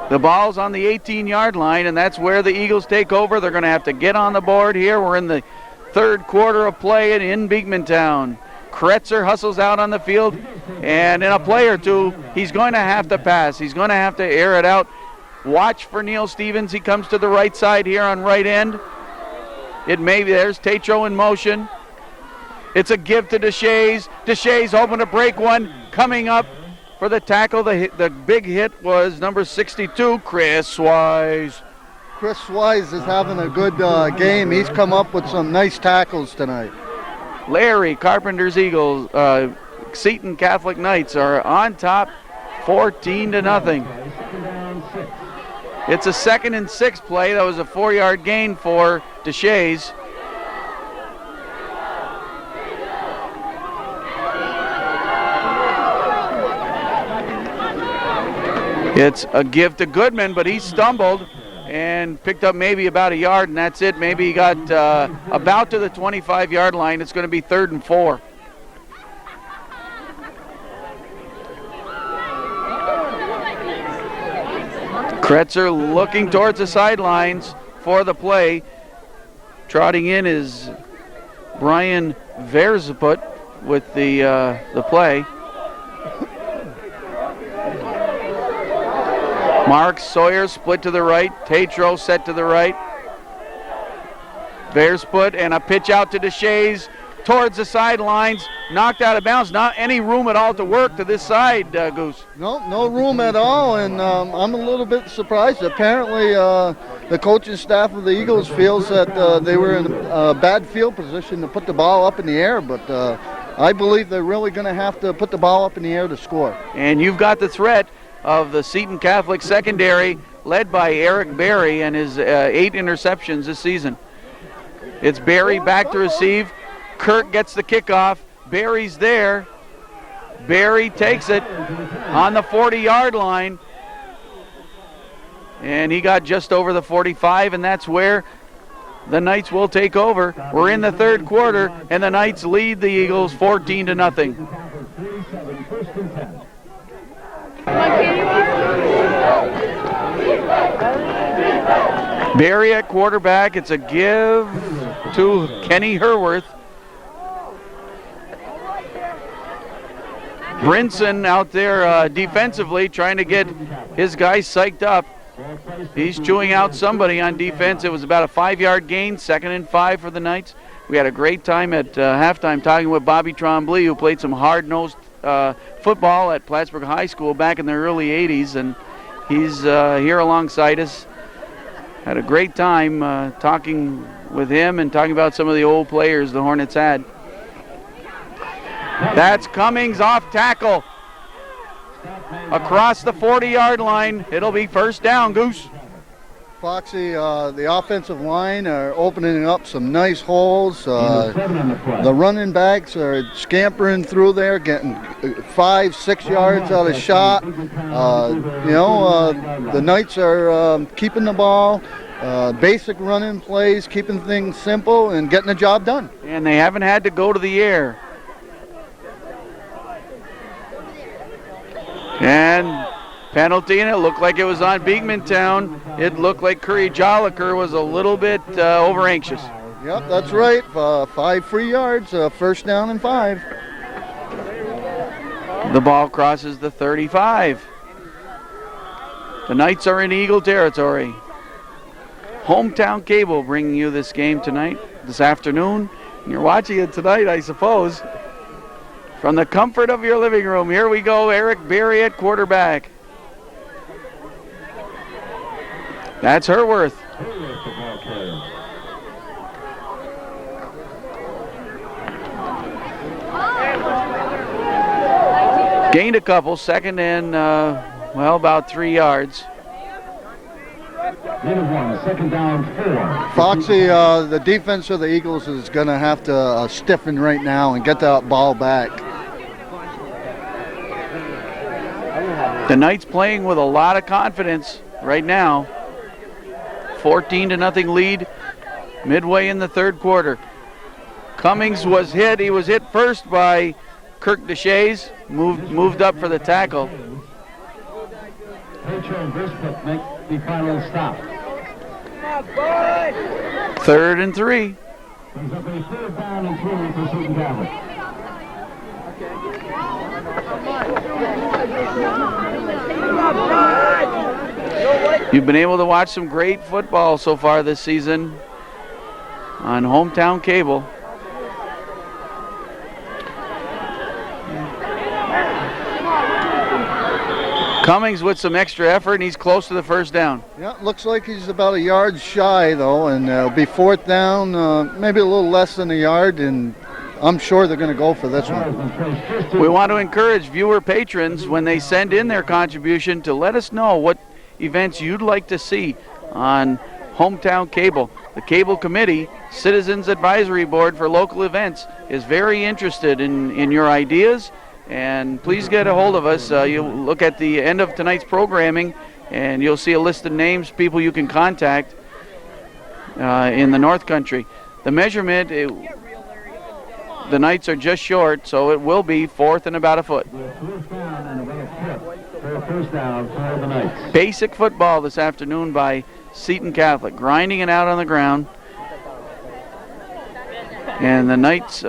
The ball's on the 18-yard line, and that's where the Eagles take over. They're going to have to get on the board here. We're in the third quarter of play in Beekmantown. Kretzer hustles out on the field, and in a play or two, he's going to have to pass. He's going to have to air it out. Watch for Neil Stevens. He comes to the right side here on right end. It may be, there's Tatro in motion. It's a give to Deshays. Deshays hoping to break one. Coming up for the tackle, the big hit was number 62, Chris Wise. Chris Wise is having a good game. He's come up with some nice tackles tonight. Larry Carpenter's Eagles, Seton Catholic Knights are on top, 14-0. It's a 2nd and 6 play. That was a 4-yard gain for Deshays. It's a give to Goodman, but he stumbled and picked up maybe about a yard, and that's it. Maybe he got about to the 25-yard line. It's going to be 3rd and 4. Kretzer looking towards the sidelines for the play. Trotting in is Brian Verzaput with the play. Mark Sawyer split to the right. Tatro set to the right. Verzaput and a pitch out to Deshays towards the sidelines. Knocked out of bounds. Not any room at all to work to this side, Goose. No room at all, and I'm a little bit surprised. Apparently, the coaching staff of the Eagles feels that they were in a bad field position to put the ball up in the air, but I believe they're really going to have to put the ball up in the air to score. And you've got the threat of the Seton Catholic secondary, led by Eric Berry and his 8 interceptions this season. It's Berry back to receive. Kirk gets the kickoff. Berry's there. Berry takes it on the 40-yard line. And he got just over the 45, and that's where the Knights will take over. We're in the third quarter, and the Knights lead the Eagles 14-0. Berry at quarterback. It's a give to Kenny Herworth. Brinson out there defensively trying to get his guys psyched up. He's chewing out somebody on defense. It was about a 5-yard gain, 2nd and 5 for the Knights. We had a great time at halftime talking with Bobby Trombley, who played some hard-nosed football at Plattsburgh High School back in the early 80s, and he's here alongside us. Had a great time talking with him and talking about some of the old players the Hornets had. That's Cummings off tackle. Across the 40-yard line. It'll be first down, Goose. Foxy, the offensive line are opening up some nice holes. The running backs are scampering through there, getting 5-6 yards out of shot. The Knights are keeping the ball. Basic running plays, keeping things simple and getting the job done. And they haven't had to go to the air. And penalty, and it looked like it was on Beekmantown. It looked like Curry Jolliker was a little bit over anxious. Yep, that's right. 5 free yards, first down and 5. The ball crosses the 35. The Knights are in Eagle territory. Hometown Cable bringing you this game tonight, this afternoon. And you're watching it tonight, I suppose. From the comfort of your living room, here we go. Eric Berry at quarterback. That's Herworth. Gained a couple, 2nd and, about 3 yards. Second down, 4. Foxy, the defense of the Eagles is going to have to stiffen right now and get that ball back. The Knights playing with a lot of confidence right now. 14-0 lead midway in the third quarter. Cummings was hit. He was hit first by Kirk Deshays. Moved up for the tackle. Make the final stop. 3rd and 3. Brings up a 3rd down and 3 for Seton Catholic. You've been able to watch some great football so far this season on Hometown Cable. Cummings with some extra effort, and he's close to the first down. Yeah, looks like he's about a yard shy, though, and it'll be 4th down, maybe a little less than a yard, and I'm sure they're going to go for this one. We want to encourage viewer patrons when they send in their contribution to let us know what events you'd like to see on Hometown Cable. The Cable Committee, Citizens Advisory Board for Local Events, is very interested in your ideas. And please get a hold of us. You'll look at the end of tonight's programming, and you'll see a list of names, people you can contact in the North Country. The measurement, the Knights are just short, so it will be 4th and about a foot. First down for the Knights. Basic football this afternoon by Seton Catholic, grinding it out on the ground. And the Knights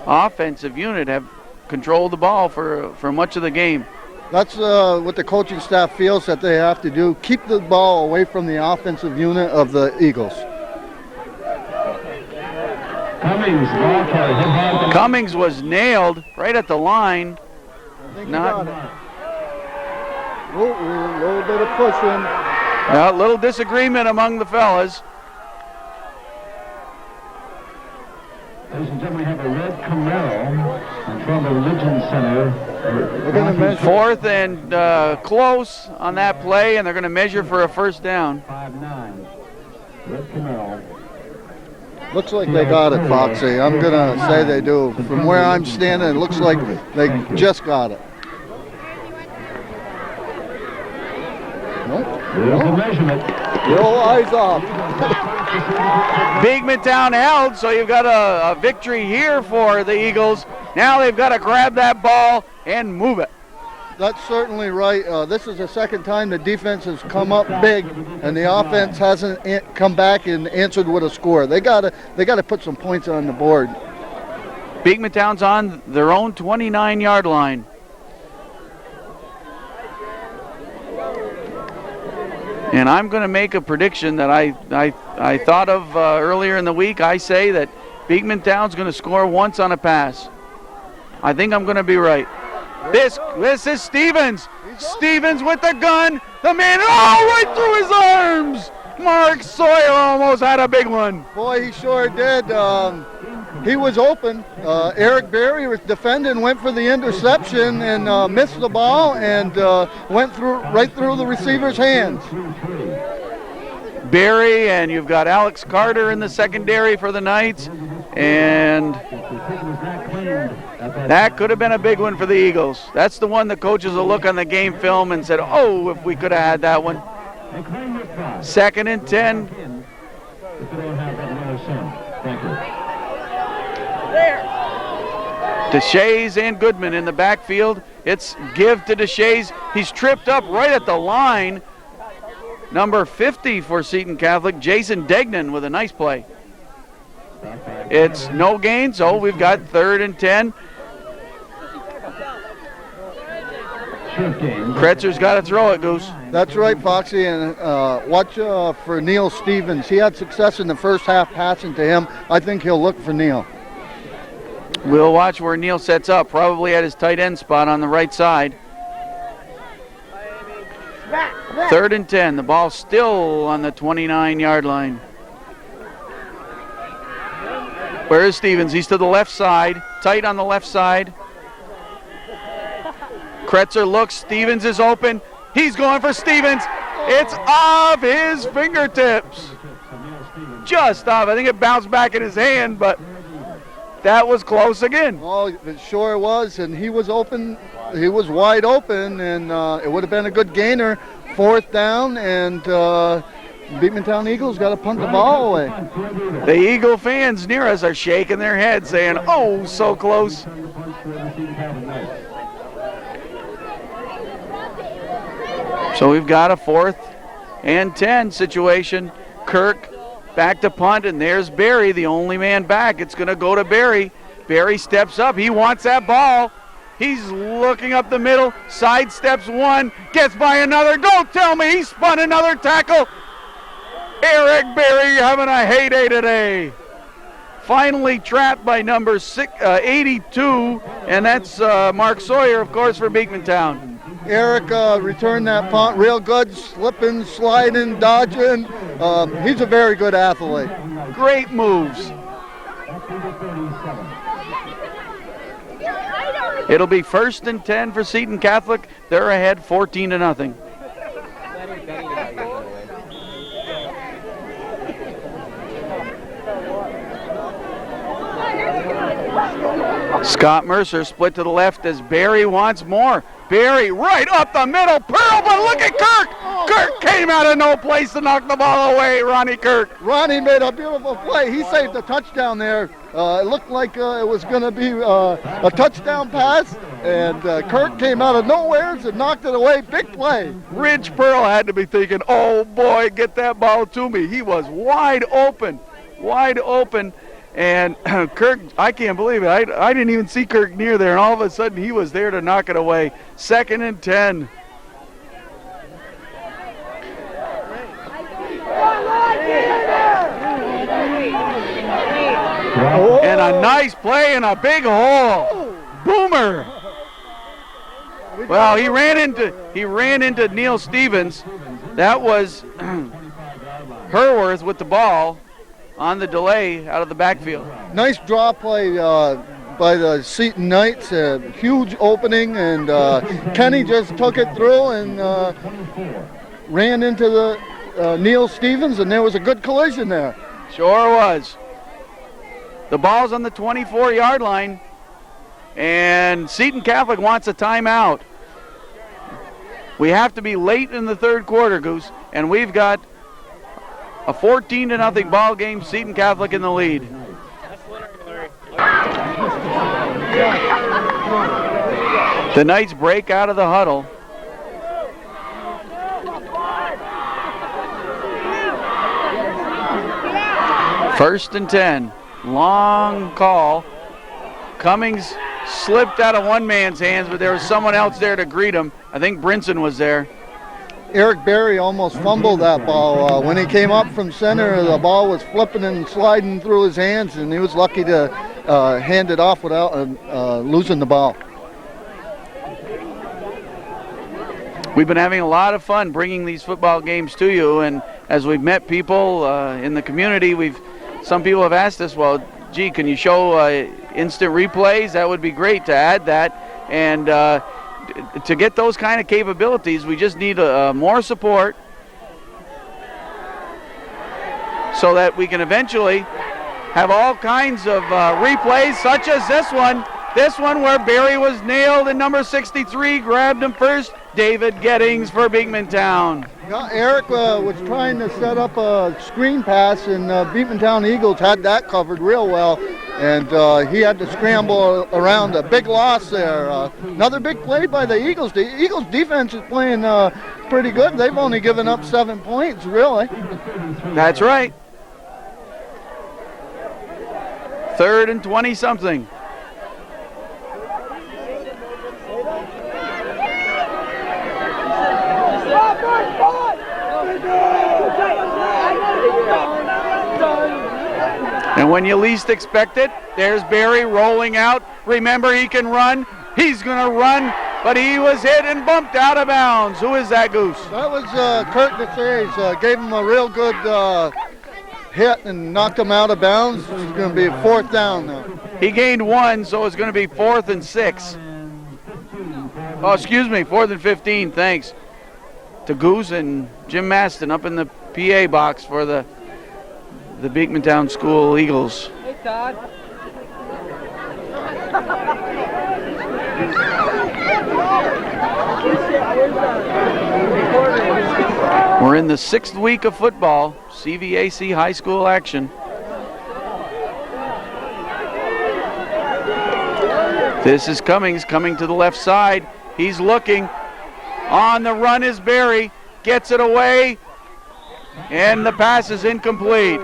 offensive unit have controlled the ball for much of the game. That's what the coaching staff feels that they have to do. Keep the ball away from the offensive unit of the Eagles. Cummings was nailed right at the line. I think he got it. A little bit of pushing. A little disagreement among the fellas. Ladies and gentlemen, we have a red Camaro in front of the Religion Center. We're going to measure. 4th and close on that play, and they're going to measure for a first down. 5'9". Red Camaro. Looks like they got it, Foxy. I'm going to say they do. From where I'm standing, it looks like they just got it. Nope. There's the measurement. Roll eyes off. Beekmantown held, so you've got a victory here for the Eagles. Now they've got to grab that ball and move it. That's certainly right. This is the second time the defense has come up big, and the offense hasn't come back and answered with a score. They got to put some points on the board. Beekmantown's on their own 29-yard line. And I'm going to make a prediction that I thought of earlier in the week. I say that Beekmantown's going to score once on a pass. I think I'm going to be right. This is Stevens. Stevens with the gun. The man, right through his arms. Mark Sawyer almost had a big one. Boy, he sure did. He was open. Eric Berry was defending, went for the interception and missed the ball and went right through the receiver's hands. Berry, and you've got Alex Carter in the secondary for the Knights, and that could have been a big one for the Eagles. That's the one the coaches will look on the game film and said, oh, if we could have had that one. 2nd and 10. Deshays and Goodman in the backfield. It's give to Deshays. He's tripped up right at the line. Number 50 for Seton Catholic, Jason Degnan with a nice play. It's no gain, so we've got 3rd and 10. Kretzer's got to throw it, Goose. That's right, Foxy, and watch for Neil Stevens. He had success in the first half passing to him. I think he'll look for Neil. We'll watch where Neil sets up, probably at his tight end spot on the right side. 3rd and 10. The ball still on the 29-yard line. Where is Stevens? He's to the left side, tight on the left side. Kretzer looks. Stevens is open. He's going for Stevens. It's off his fingertips. Just off. I think it bounced back in his hand, but that was close again. Oh, it sure was, and he was open. He was wide open, and it would have been a good gainer. 4th down, and Beekmantown Eagles got to punt the ball away. The Eagle fans near us are shaking their heads, saying, oh, so close. So we've got a 4th and 10 situation. Kirk back to punt, and there's Barry, the only man back. It's going to go to Barry. Barry steps up. He wants that ball. He's looking up the middle, sidesteps one, gets by another. Don't tell me he spun another tackle. Eric Berry having a heyday today. Finally trapped by number 82, and that's Mark Sawyer, of course, for Beekmantown. Eric returned that punt real good, slipping, sliding, dodging. He's a very good athlete. Great moves. It'll be 1st and 10 for Seton Catholic. They're ahead 14-0. Scott Mercer split to the left as Barry wants more. Barry right up the middle. Pearl, but look at Kirk. Kirk came out of no place to knock the ball away. Ronnie Kirk. Ronnie made a beautiful play. He saved the touchdown there. It looked like it was going to be a touchdown pass, and Kirk came out of nowhere and knocked it away. Big play. Rich Pearl had to be thinking, oh boy, get that ball to me. He was wide open. And Kirk, I can't believe it. I didn't even see Kirk near there, and all of a sudden he was there to knock it away. 2nd and 10. And a nice play in a big hole. Boomer. Well, he ran into Neil Stevens. That was Herworth with the ball on the delay out of the backfield. Nice draw play by the Seton Knights. A huge opening, and Kenny just took it through and ran into the Neil Stevens, and there was a good collision there. Sure was. The ball's on the 24-yard line, and Seton Catholic wants a timeout. We have to be late in the 3rd quarter, Goose, and we've got a 14-0 ball game, Seton Catholic in the lead. The Knights break out of the huddle. First and 10. Long call. Cummings slipped out of one man's hands, but there was someone else there to greet him. I think Brinson was there. Eric Berry almost fumbled that ball. When he came up from center, the ball was flipping and sliding through his hands, and he was lucky to hand it off without losing the ball. We've been having a lot of fun bringing these football games to you, and as we've met people in the community, some people have asked us, well, gee, can you show instant replays? That would be great to add that. And to get those kind of capabilities, we just need more support so that we can eventually have all kinds of replays, such as this one. This one where Barry was nailed and number 63 grabbed him first. David Gettings for Beekmantown. Yeah, Eric was trying to set up a screen pass, and Beekmantown Eagles had that covered real well, and he had to scramble around. A big loss there. Another big play by the Eagles. The Eagles defense is playing pretty good. They've only given up 7 points, really. That's right. 3rd and 20-something. And when you least expect it, there's Barry rolling out. Remember, he can run. He's going to run, but he was hit and bumped out of bounds. Who is that, Goose? That was Kurt DeSays. Gave him a real good hit and knocked him out of bounds. It's going to be 4th down now. He gained 1, so it's going to be 4th and 6. Oh, excuse me, 4th and 15, thanks to Goose and Jim Maston up in the PA box for the Beekmantown School Eagles. Hey, Todd. We're in the 6th week of football, CVAC high school action. This is Cummings coming to the left side. He's looking. On the run is Barry. Gets it away. And the pass is incomplete.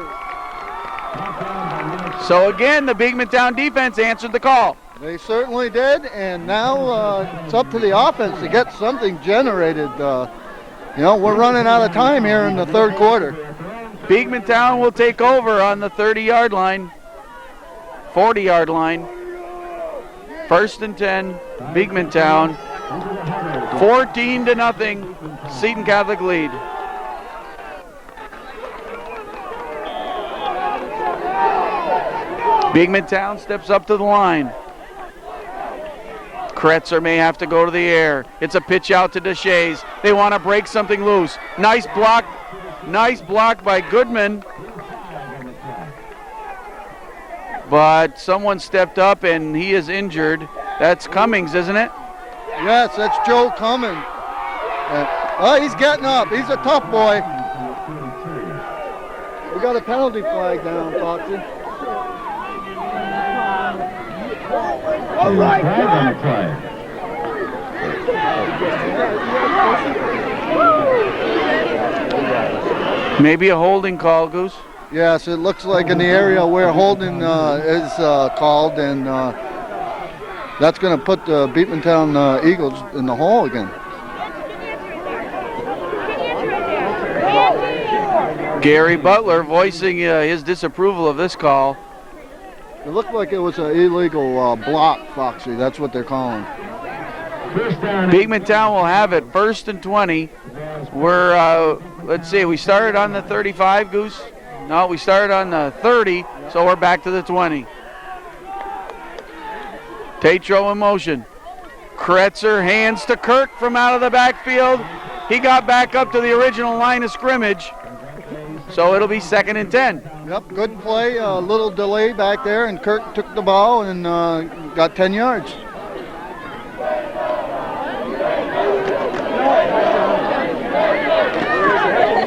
So again, the Beekmantown defense answered the call. They certainly did, and now it's up to the offense to get something generated. We're running out of time here in the 3rd quarter. Beekmantown will take over on the 30-yard line, 40-yard line. 1st and 10, Beekmantown. 14-0, Seton Catholic lead. Beekmantown steps up to the line. Kretzer may have to go to the air. It's a pitch out to Deshays. They want to break something loose. Nice block by Goodman. But someone stepped up and he is injured. That's Cummings, isn't it? Yes, that's Joe Cummings. He's getting up. He's a tough boy. We got a penalty flag down, Foxy. All right, maybe a holding call, Goose. Yes, it looks like in the area where holding is called, and that's going to put the Beekmantown Eagles in the hole again. Gary Butler voicing his disapproval of this call. It looked like it was an illegal block, Foxy. That's what they're calling. Beekmantown will have it 1st and 20. We're, let's see, we started on the 35, Goose? No, we started on the 30, so we're back to the 20. Tatro in motion. Kretzer hands to Kirk from out of the backfield. He got back up to the original line of scrimmage, so it'll be 2nd and 10. Yep, good play. A little delay back there, and Kirk took the ball and got 10 yards.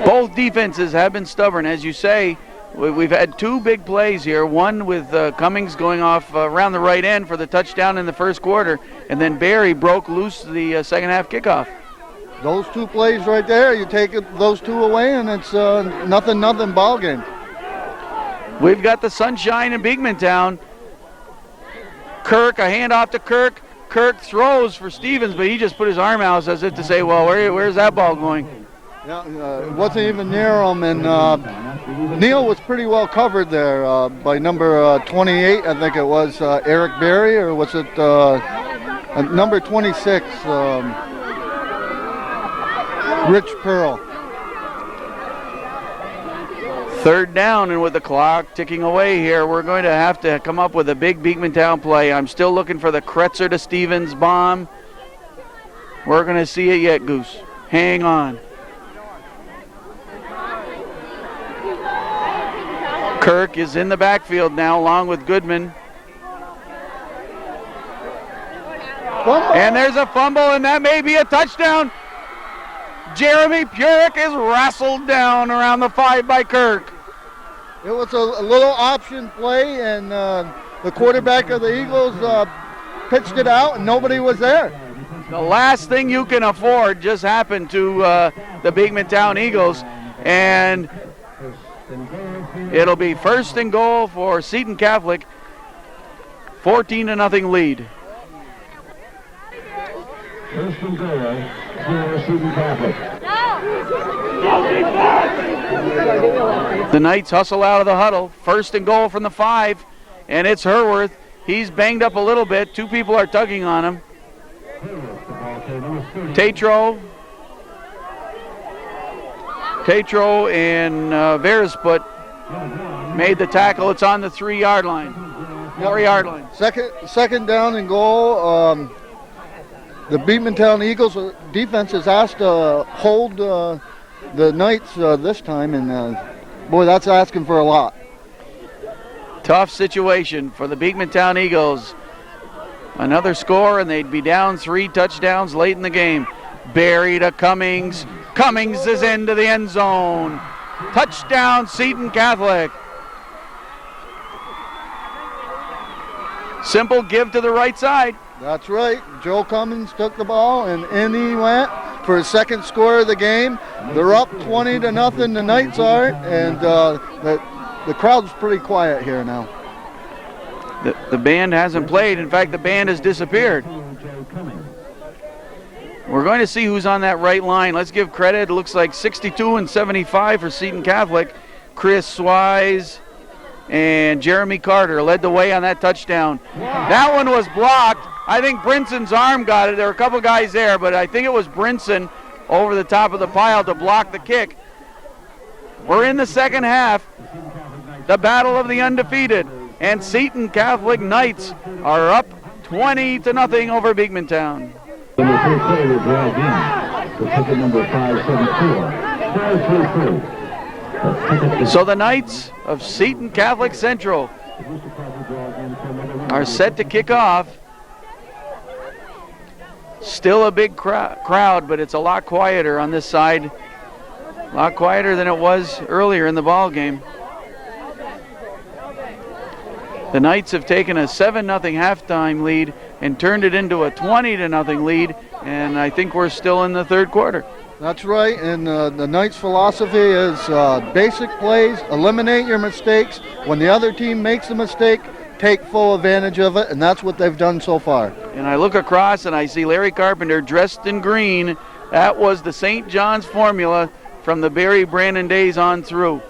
Both defenses have been stubborn, as you say. We've had 2 big plays here. One with Cummings going off around the right end for the touchdown in the first quarter, and then Barry broke loose the second half kickoff. Those 2 plays right there, you take those 2 away, and it's nothing ball game. We've got the sunshine in Beekmantown. Kirk, a handoff to Kirk. Kirk throws for Stevens, but he just put his arm out as if to say, well, where's that ball going? Yeah, it wasn't even near him, and Neal was pretty well covered there by number 28, I think it was Eric Berry, or was it number 26, Rich Pearl. 3rd down, and with the clock ticking away here, we're going to have to come up with a big Beekmantown play. I'm still looking for the Kretzer to Stevens bomb. We're going to see it yet, Goose. Hang on. Kirk is in the backfield now, along with Goodman. And there's a fumble, and that may be a touchdown. Jeremy Purick is wrestled down around the 5 by Kirk. It was a little option play, and the quarterback of the Eagles pitched it out, and nobody was there. The last thing you can afford just happened to the Beekmantown Eagles, and it'll be 1st and goal for Seton Catholic. 14-0 lead. 1st and goal for Seton Catholic. The Knights hustle out of the huddle. 1st and goal from the 5, and it's Herworth. He's banged up a little bit. 2 people are tugging on him. Tatro and Verisput made the tackle. It's on the 3-yard line. 4-yard line. Second down and goal. The Beekmantown Eagles defense is asked to hold the Knights this time, and boy, that's asking for a lot. Tough situation for the Beekmantown Eagles. Another score, and they'd be down 3 touchdowns late in the game. Barry to Cummings. Cummings is into the end zone. Touchdown, Seton Catholic. Simple give to the right side. That's right. Joe Cummings took the ball, and in he went for his 2nd score of the game. They're up 20-0, the Knights are, and the crowd's pretty quiet here now. The band hasn't played. In fact, the band has disappeared. We're going to see who's on that right line. Let's give credit. It looks like 62 and 75 for Seton Catholic. Chris Swise and Jeremy Carter led the way on that touchdown. That one was blocked. I think Brinson's arm got it. There were a couple guys there, but I think it was Brinson over the top of the pile to block the kick. We're in the 2nd half. The battle of the undefeated. And Seton Catholic Knights are up 20-0 over Beekmantown. Number 3 play will drive in for ticket number 574. So the Knights of Seton Catholic Central are set to kick off. Still a big crowd, but it's a lot quieter on this side. A lot quieter than it was earlier in the ball game. The Knights have taken a 7-0 halftime lead and turned it into a 20-0 lead, and I think we're still in the 3rd quarter. That's right, and the Knights' philosophy is basic plays, eliminate your mistakes. When the other team makes a mistake, take full advantage of it, and that's what they've done so far. And I look across and I see Larry Carpenter dressed in green. That was the St. John's formula from the Barry Brandon days on through.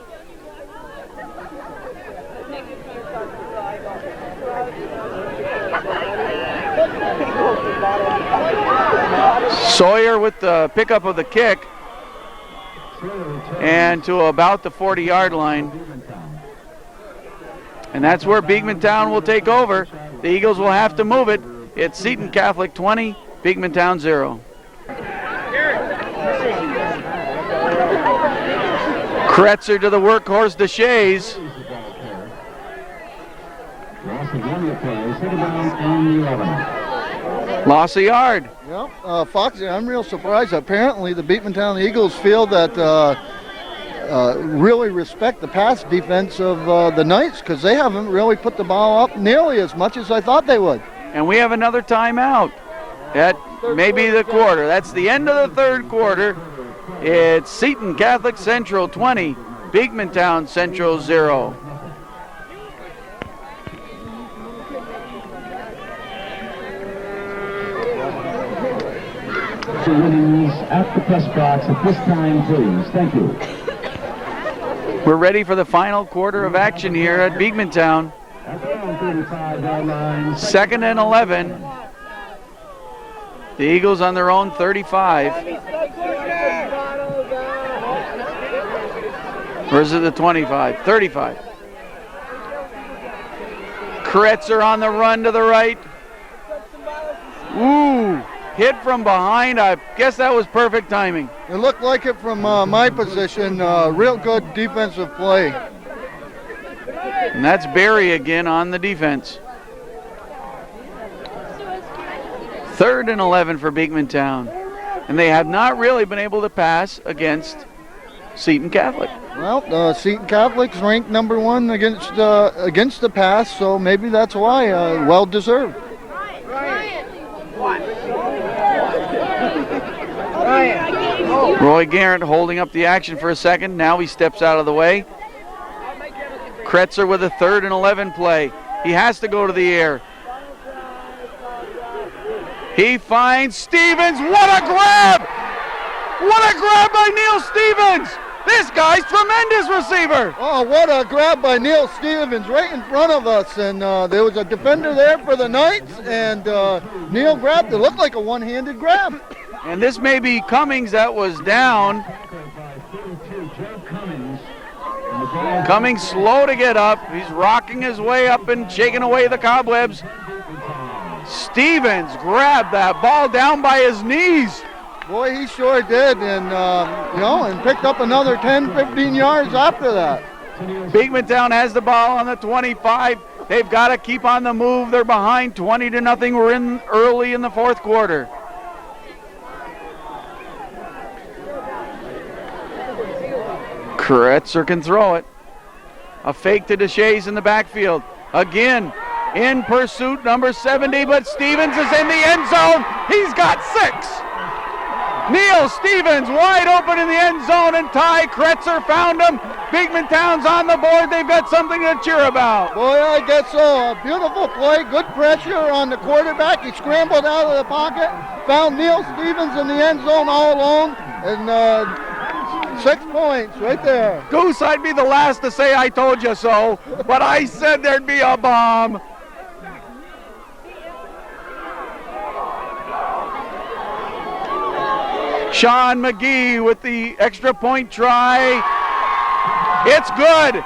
Sawyer with the pickup of the kick and to about the 40-yard line. And that's where Beekmantown will take over. The Eagles will have to move it. It's Seton Catholic 20, Beekmantown 0. Kretzer to the workhorse, DeShays. Loss a yard. Yep, Foxy, I'm real surprised. Apparently the Beekmantown Eagles feel that really respect the pass defense of the Knights, because they haven't really put the ball up nearly as much as I thought they would. And we have another timeout at maybe the quarter. That's the end of the third quarter. It's Seton Catholic Central 20, Beekmantown Central 0. At the press box at this time, please. Thank you. We're ready for the final quarter of action here at Beekmantown. 2nd and 11. The Eagles on their own 35. Or is it the 25? 35. Kretzer on the run to the right. Ooh. Hit from behind. I guess that was perfect timing. It looked like it from my position. Real good defensive play. And that's Barry again on the defense. 3rd and 11 for Beekmantown. And they have not really been able to pass against Seton Catholic. Well, Seton Catholic's ranked number 1 against the pass, so maybe that's why. Well deserved. Roy Garrett holding up the action for a second. Now he steps out of the way. Kretzer with a 3rd and 11 play. He has to go to the air. He finds Stevens. What a grab! What a grab by Neil Stevens! This guy's tremendous receiver. Oh, what a grab by Neil Stevens right in front of us. And there was a defender there for the Knights, and Neil grabbed it. Looked like a one-handed grab. And this may be Cummings that was down. Cummings slow to get up. He's rocking his way up and shaking away the cobwebs. Stevens grabbed that ball down by his knees. Boy, he sure did, and and picked up another 10, 15 yards after that. Beekmantown has the ball on the 25. They've got to keep on the move. They're behind 20-0. We're in early in the fourth quarter. Kretzer can throw it. A fake to DeShays in the backfield. Again, in pursuit, number 70, but Stevens is in the end zone. He's got 6. Neil Stevens wide open in the end zone, and Ty Kretzer found him. Beekmantown's on the board. They've got something to cheer about. Boy, I guess so. A beautiful play, good pressure on the quarterback. He scrambled out of the pocket, found Neil Stevens in the end zone all alone, and 6 points right there. Goose, I'd be the last to say I told you so, but I said there'd be a bomb. Sean McGee with the extra point try. It's good.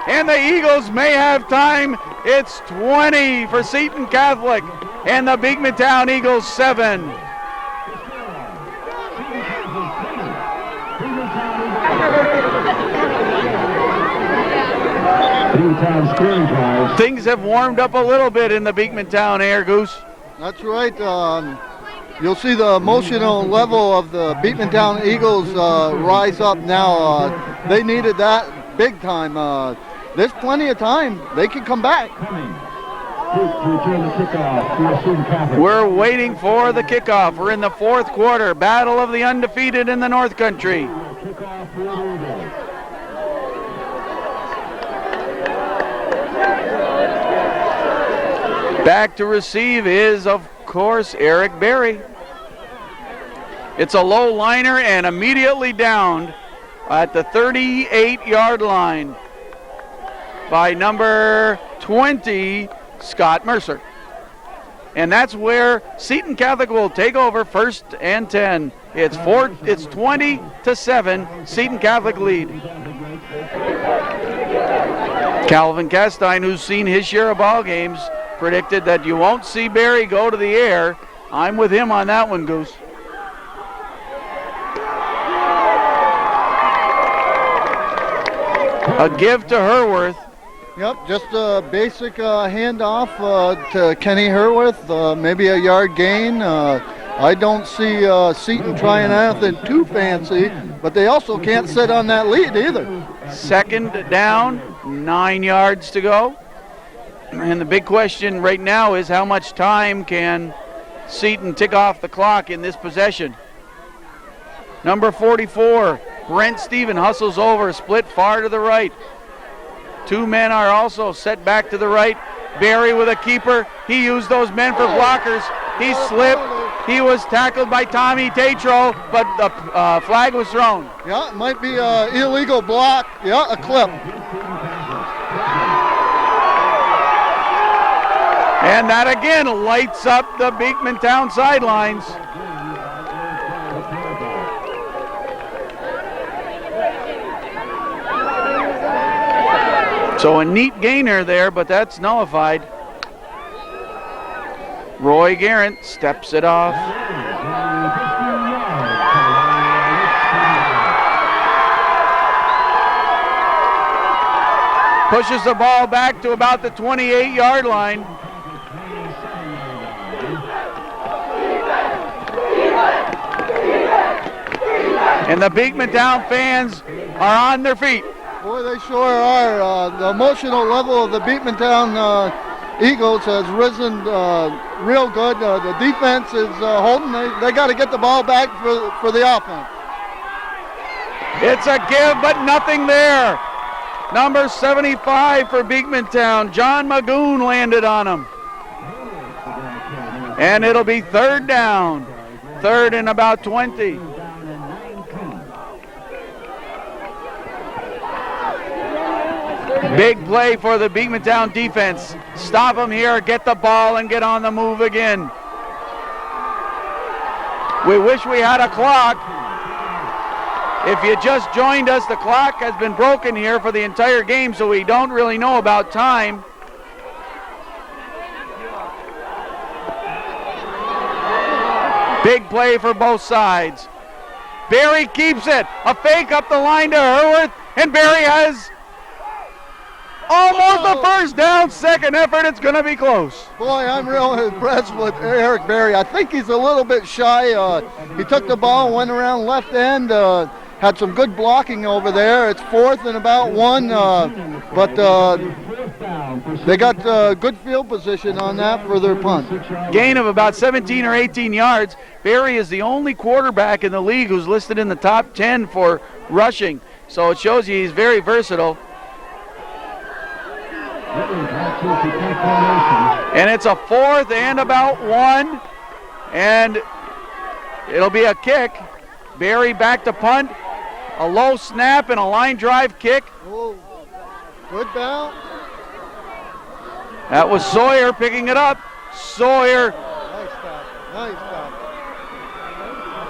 And the Eagles may have time. It's 20 for Seton Catholic. And the Beekmantown Eagles 7. Things have warmed up a little bit in the Beekmantown air, Goose. That's right. You'll see the emotional level of the Beekmantown Eagles rise up now. They needed that big time. There's plenty of time. They can come back. We're waiting for the kickoff. We're in the fourth quarter. Battle of the undefeated in the North Country. Back to receive is, of course, Eric Berry. It's a low liner and immediately downed at the 38-yard line by number 20, Scott Mercer. And that's where Seton Catholic will take over, 1st and 10. It's 20-7, Seton Catholic lead. Calvin Castine, who's seen his share of ball games, predicted that you won't see Barry go to the air. I'm with him on that one, Goose. A give to Herworth. Yep, just a basic handoff to Kenny Herworth, maybe a yard gain. I don't see Seton trying anything too fancy, but they also can't sit on that lead either. 2nd down, 9 yards to go. And the big question right now is how much time can Seton tick off the clock in this possession. Number 44, Brent Stephen hustles over, split far to the right. 2 men are also set back to the right. Barry with a keeper. He used those men for blockers. He slipped. He was tackled by Tommy Tatro, but the flag was thrown. Yeah, it might be an illegal block. Yeah, a clip. And that again lights up the Beekmantown sidelines. So a neat gainer there, but that's nullified. Roy Garrett steps it off. Pushes the ball back to about the 28-yard line. And the Beekmantown fans are on their feet. Boy, they sure are. The emotional level of the Beekmantown Eagles has risen real good. The defense is holding. They got to get the ball back for the offense. It's a give, but nothing there. Number 75 for Beekmantown, John Magoon landed on him. And it'll be 3rd down. 3rd and about 20. Big play for the Beekmantown defense. Stop them here, get the ball, and get on the move again. We wish we had a clock. If you just joined us, the clock has been broken here for the entire game, so we don't really know about time. Big play for both sides. Barry keeps it. A fake up the line to Herworth, and Barry has almost a first down. Second effort, it's going to be close. Boy, I'm real impressed with Eric Berry. I think he's a little bit shy. He took the ball, went around left end, had some good blocking over there. It's 4th and about 1, but they got good field position on that for their punt. Gain of about 17 or 18 yards. Barry is the only quarterback in the league who's listed in the top 10 for rushing, so it shows you he's very versatile. And it's a 4th and about 1, and it'll be a kick. Barry back to punt, a low snap and a line drive kick. Oh, good bounce. That was Sawyer picking it up. Sawyer. Nice stop. Nice stop.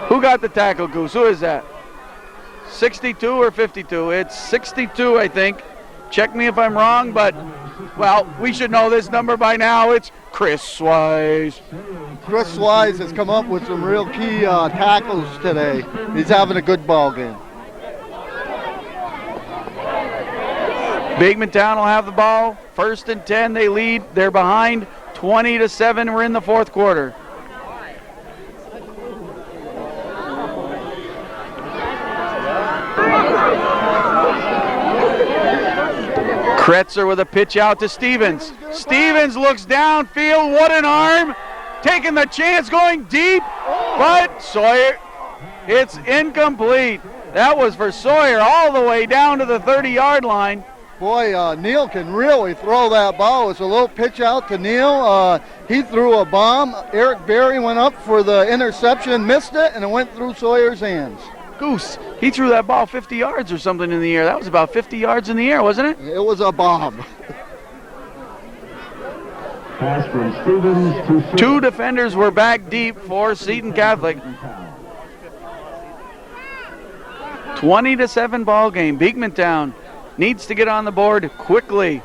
Who got the tackle, Goose? Who is that? 62 or 52? It's 62, I think. Check me if I'm wrong, but, well, we should know this number by now. It's Chris Wise. Chris Wise has come up with some real key tackles today. He's having a good ball game. Beekmantown will have the ball. 1st and 10, they lead. They're behind 20-7. We're in the 4th quarter. Kretzer with a pitch out to Stevens. Stevens looks downfield. What an arm. Taking the chance, going deep. But Sawyer, it's incomplete. That was for Sawyer all the way down to the 30-yard line. Boy, Neal can really throw that ball. It's a little pitch out to Neal. He threw a bomb. Eric Berry went up for the interception, missed it, and it went through Sawyer's hands. Goose, he threw that ball 50 yards or something in the air. That was about 50 yards in the air, wasn't it? It was a bomb. Pass from Stevens to 2 defenders were back deep for Seton Catholic. 20-7 ball game. Beekmantown needs to get on the board quickly.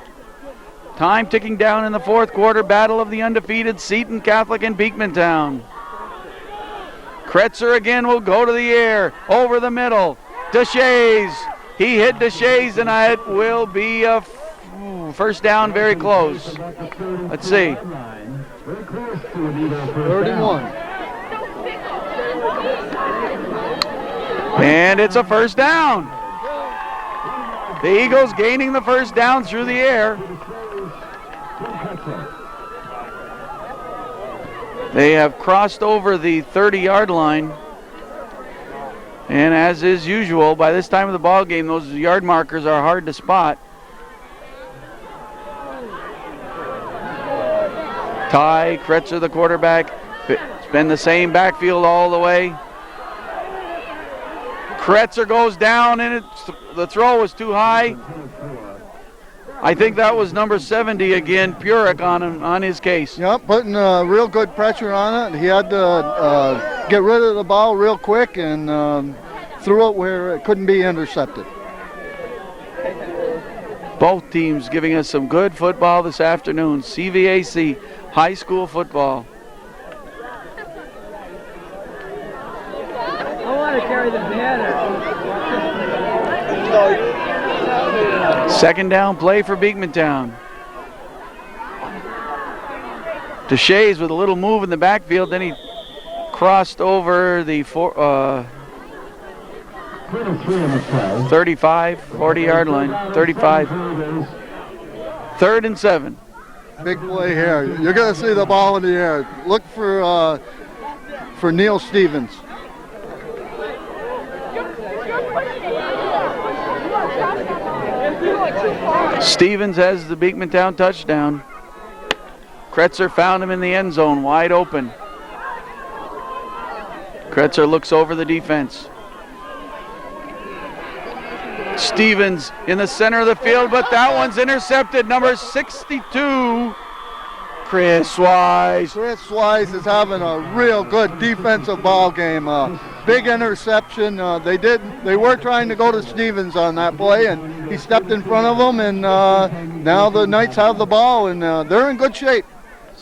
Time ticking down in the fourth quarter. Battle of the undefeated Seton Catholic and Beekmantown. Kretzer again will go to the air, over the middle. Deshays, he hit Deshays, and it will be a first down, very close. Let's see. 31. And it's a first down. The Eagles gaining the first down through the air. They have crossed over the 30-yard line. And as is usual, by this time of the ball game, those yard markers are hard to spot. Ty Kretzer, the quarterback. It's been the same backfield all the way. Kretzer goes down, and the throw was too high. I think that was number 70 again, Purick on his case. Yep, putting real good pressure on it. He had to get rid of the ball real quick and threw it where it couldn't be intercepted. Both teams giving us some good football this afternoon. CVAC high school football. I want to carry the banner. Second down play for Beekmantown. Deshays with a little move in the backfield, then he crossed over the 35, 40-yard line, 35. 3rd and 7. Big play here. You're going to see the ball in the air. Look for Neal Stevens. Stevens has the Beekmantown touchdown. Kretzer found him in the end zone, wide open. Kretzer looks over the defense. Stevens in the center of the field, but that one's intercepted. Number 62, Chris Wise. Chris Wise is having a real good defensive ball game. Big interception. They were trying to go to Stevens on that play, and he stepped in front of them, and now the Knights have the ball, and they're in good shape.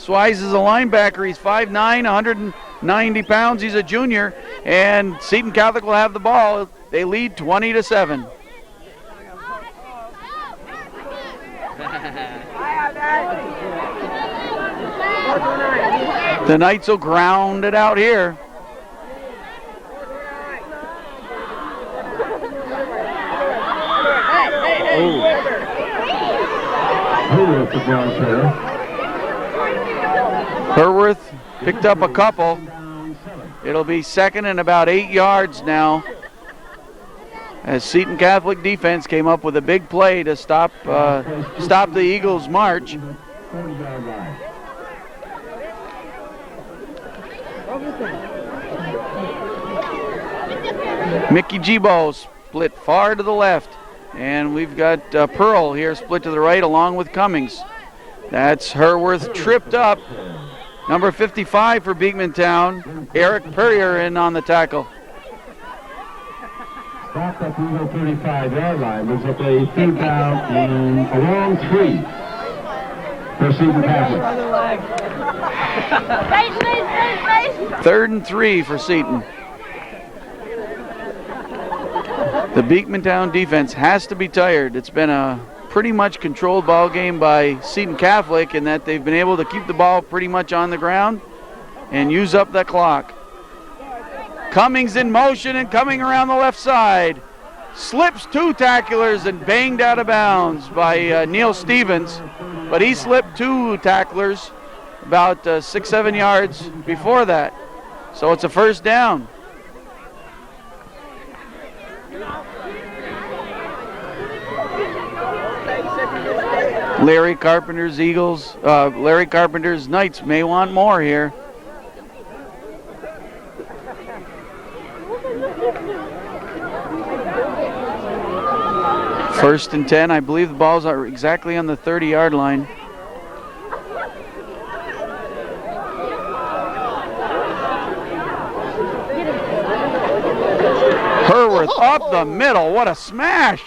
Wise is a linebacker. He's 5'9", 190 pounds. He's a junior, and Seton Catholic will have the ball. They lead 20-7. The Knights will ground it out here. Herworth picked up a couple. It'll be second and about 8 yards now, as Seton Catholic defense came up with a big play to stop the Eagles' march. Mickey Gibo split far to the left, and we've got Pearl here split to the right along with Cummings. That's Herworth tripped up. Number 55 for Beekmantown, Eric Purrier in on the tackle. Back at the 35-yard line. There's up a third down and a long 3 for Seton Catholic. 3rd and 3 for Seton. The Beekmantown defense has to be tired. It's been a pretty much controlled ball game by Seton Catholic in that they've been able to keep the ball pretty much on the ground and use up that clock. Cummings in motion and coming around the left side. slips 2 tacklers and banged out of bounds by Neil Stevens, but he slipped 2 tacklers about 6-7 yards before that. So it's a first down. Larry Carpenter's Knights may want more here. First and 10. I believe the balls are exactly on the 30-yard line. Herworth up the middle. What a smash.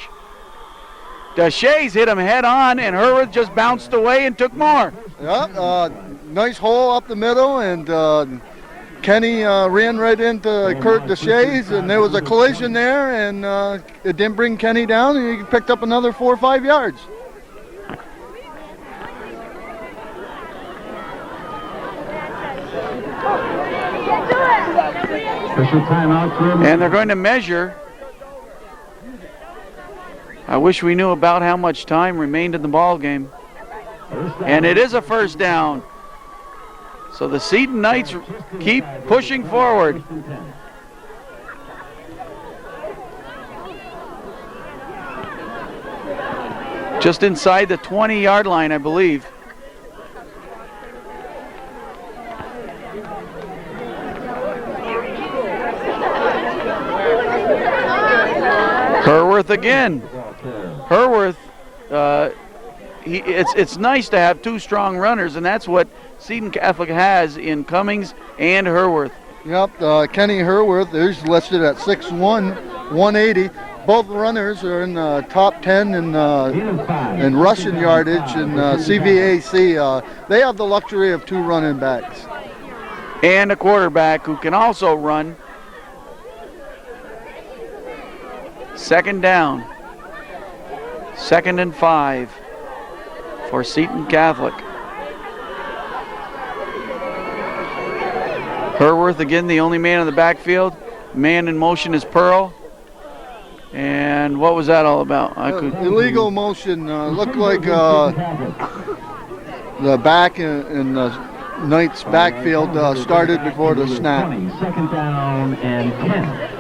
Deshays hit him head on, and Herworth just bounced away and took more. Yeah, nice hole up the middle, and Kenny ran right into Kurt Deshays, and there was a collision there, and it didn't bring Kenny down, and he picked up another 4 or 5 yards. And they're going to measure. I wish we knew about how much time remained in the ball game. And it is a first down. So the Seton Knights keep pushing forward. Just inside the 20-yard line, I believe. Herworth again. Herworth, it's nice to have 2 strong runners, and that's what Seton Catholic has in Cummings and Herworth. Yep, Kenny Herworth is listed at 6'1", 180. Both runners are in the top 10 in rushing yardage in CVAC. They have the luxury of 2 running backs. And a quarterback who can also run. Second down. 2nd and 5 for Seton Catholic. Herworth again, the only man in the backfield. Man in motion is Pearl. And what was that all about? Illegal motion. Looked like the back in the Knights backfield started before the snap. 2nd down and 10.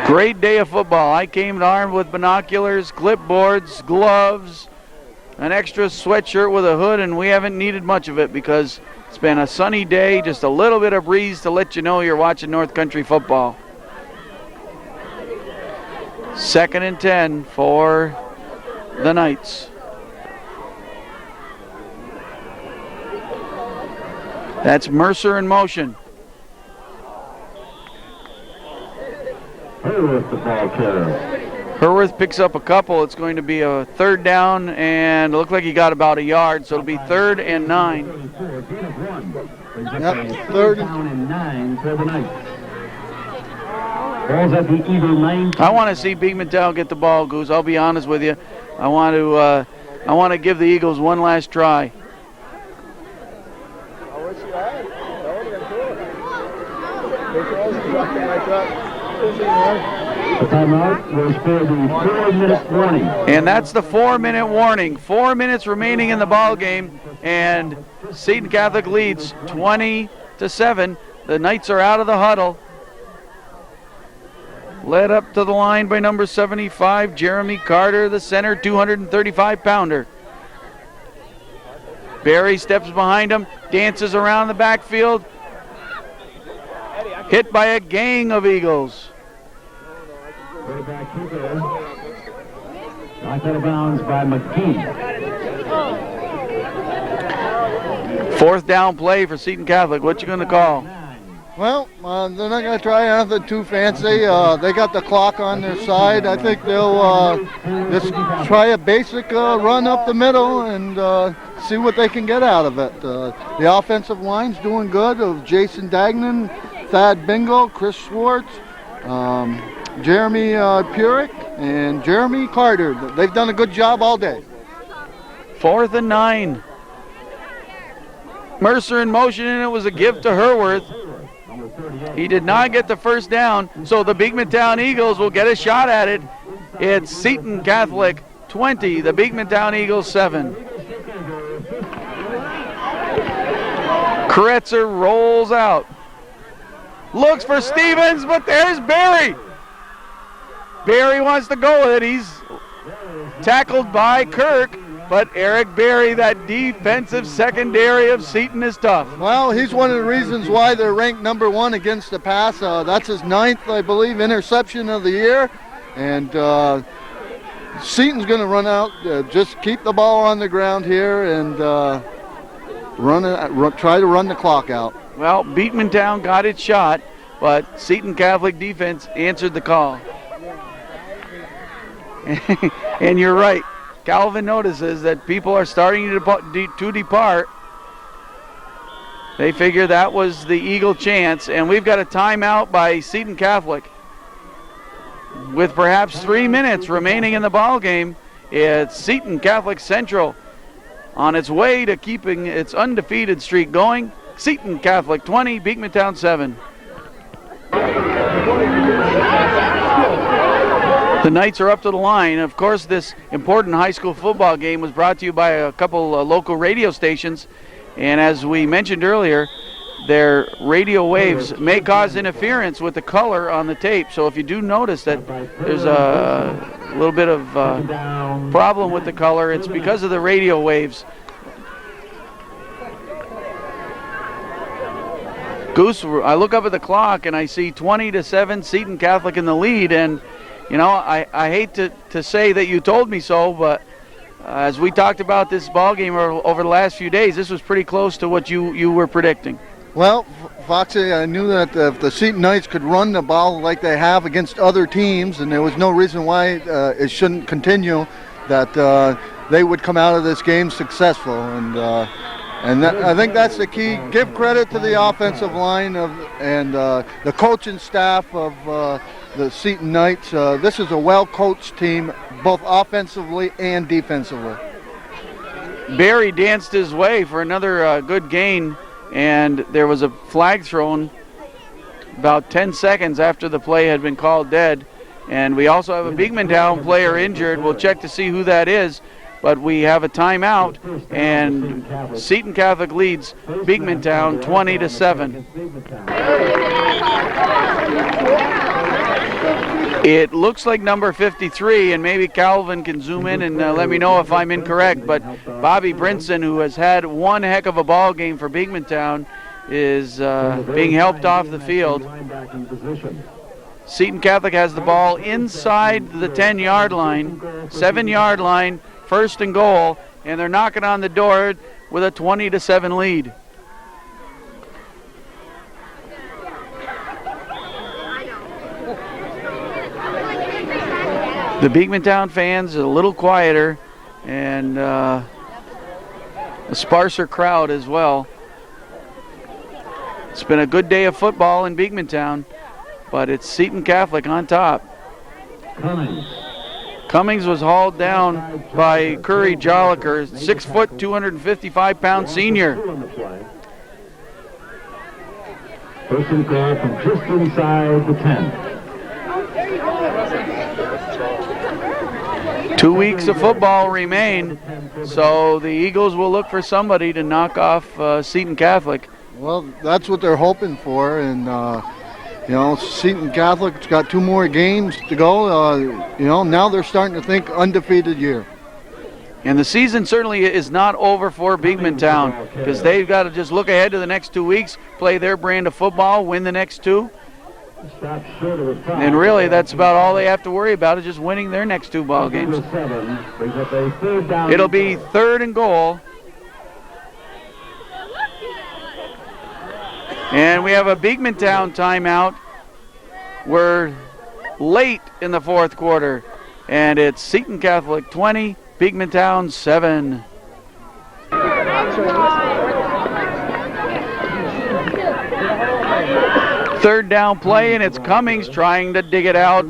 Great day of football. I came armed with binoculars, clipboards, gloves, an extra sweatshirt with a hood, and we haven't needed much of it because it's been a sunny day, just a little bit of breeze to let you know you're watching North Country football. 2nd and 10 for the Knights. That's Mercer in motion. Herworth the ball carrier. Herworth picks up a couple. It's going to be a 3rd down, and it looked like he got about a yard, so it'll be 3rd and 9. Yep, 3rd down and 9 for the Knights. Ball's at the Eagle 9. I want to see Beekmantown get the ball, Goose. I'll be honest with you. I want to give the Eagles one last try. The timeout was for the 4-minute warning. And that's the 4-minute warning. 4 minutes remaining in the ball game, and Seton Catholic leads 20-7. The Knights are out of the huddle. Led up to the line by number 75, Jeremy Carter, the center, 235-pounder. Barry steps behind him, dances around the backfield. Hit by a gang of Eagles. Quarterback Hugo. Knocked out of bounds by McGee. 4th down play for Seton Catholic. What you going to call? Well, they're not going to try anything too fancy. They got the clock on their side. I think they'll just try a basic run up the middle and see what they can get out of it. The offensive line's doing good of Jason Dagnan, Thad Bingo, Chris Schwartz, Jeremy Purick, and Jeremy Carter. They've done a good job all day. 4th and 9. Mercer in motion, and it was a give to Herworth. He did not get the first down, so the Beekmantown Eagles will get a shot at it. It's Seton Catholic 20, the Beekmantown Eagles 7. Kretzer rolls out. Looks for Stevens, but there's Barry. Barry wants to go with it. He's tackled by Kirk, but Eric Barry, that defensive secondary of Seton, is tough. Well, he's one of the reasons why they're ranked number 1 against the pass. That's his 9th, I believe, interception of the year. And Seton's going to run out, just keep the ball on the ground here and try to run the clock out. Well, Beekmantown got its shot, but Seton Catholic defense answered the call. And you're right. Calvin notices that people are starting to depart. They figure that was the Eagle chance, and we've got a timeout by Seton Catholic. With perhaps 3 minutes remaining in the ball game, it's Seton Catholic Central on its way to keeping its undefeated streak going. Seton Catholic 20, Beekmantown 7. The Knights are up to the line. Of course, this important high school football game was brought to you by a couple local radio stations. And as we mentioned earlier, their radio waves may cause interference with the color on the tape. So if you do notice that there's a little bit of problem with the color, it's because of the radio waves. Goose, I look up at the clock and I see 20-7 Seton Catholic in the lead, and you know, I hate to say that you told me so, but as we talked about this ball game over the last few days, this was pretty close to what you were predicting. Well, Foxy, I knew that if the Seton Knights could run the ball like they have against other teams, and there was no reason why it shouldn't continue, that they would come out of this game successful. And I think that's the key. Give credit to the offensive line and the coaching staff of the Seton Knights. This is a well-coached team, both offensively and defensively. Barry danced his way for another good gain, and there was a flag thrown about 10 seconds after the play had been called dead. And we also have a Beekmantown player injured. We'll check to see who that is. But we have a timeout, and Seton Catholic leads Beekmantown 20-7. It looks like number 53, and maybe Calvin can zoom in and let me know if I'm incorrect, but Bobby Brinson, who has had one heck of a ball game for Beekmantown, is being helped off the field. Seton Catholic has the ball inside the 10-yard line, 7-yard line, first and goal, and they're knocking on the door with a 20-7 lead. The Beekmantown fans are a little quieter and a sparser crowd as well. It's been a good day of football in Beekmantown, but it's Seton Catholic on top. Cummings was hauled down by Curry Jolliker, 6 foot, 255-pound senior. First and goal from just inside the 10. 2 weeks of football remain, so the Eagles will look for somebody to knock off Seton Catholic. Well, that's what they're hoping for, and you know, Seton Catholic's got 2 more games to go. You know, now they're starting to think undefeated year. And the season certainly is not over for Beekmantown, because they've got to just look ahead to the next 2 weeks, play their brand of football, win the next 2. And really, that's about all they have to worry about, is just winning their next 2 ball games. It'll be 3rd and goal. And we have a Beekmantown timeout. We're late in the 4th quarter, and it's Seton Catholic 20, Beekmantown 7. Third down play, and it's Cummings trying to dig it out,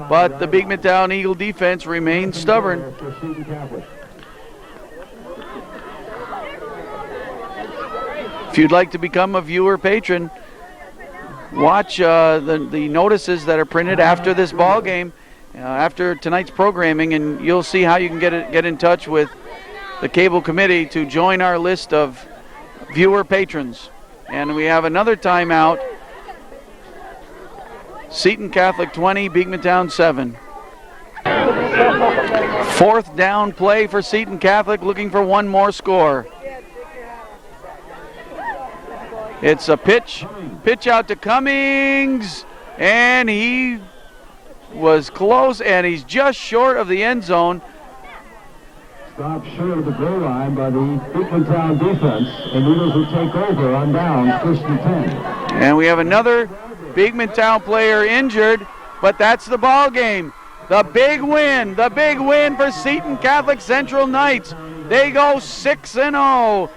but the Beekmantown Eagle defense remains stubborn. If you'd like to become a viewer patron, watch the notices that are printed after this ball game, after tonight's programming, and you'll see how you can get in touch with the cable committee to join our list of viewer patrons. And we have another timeout. Seton Catholic 20, Beekmantown 7. Fourth down play for Seton Catholic, looking for one more score. It's a pitch out to Cummings, and he was close, and he's just short of the end zone. Stopped short of the goal line by the Beekmantown defense, and Eagles will take over on downs, 1st and 10. And we have another Beekmantown player injured, but that's the ball game. The big win for Seton Catholic Central Knights. They go 6-0.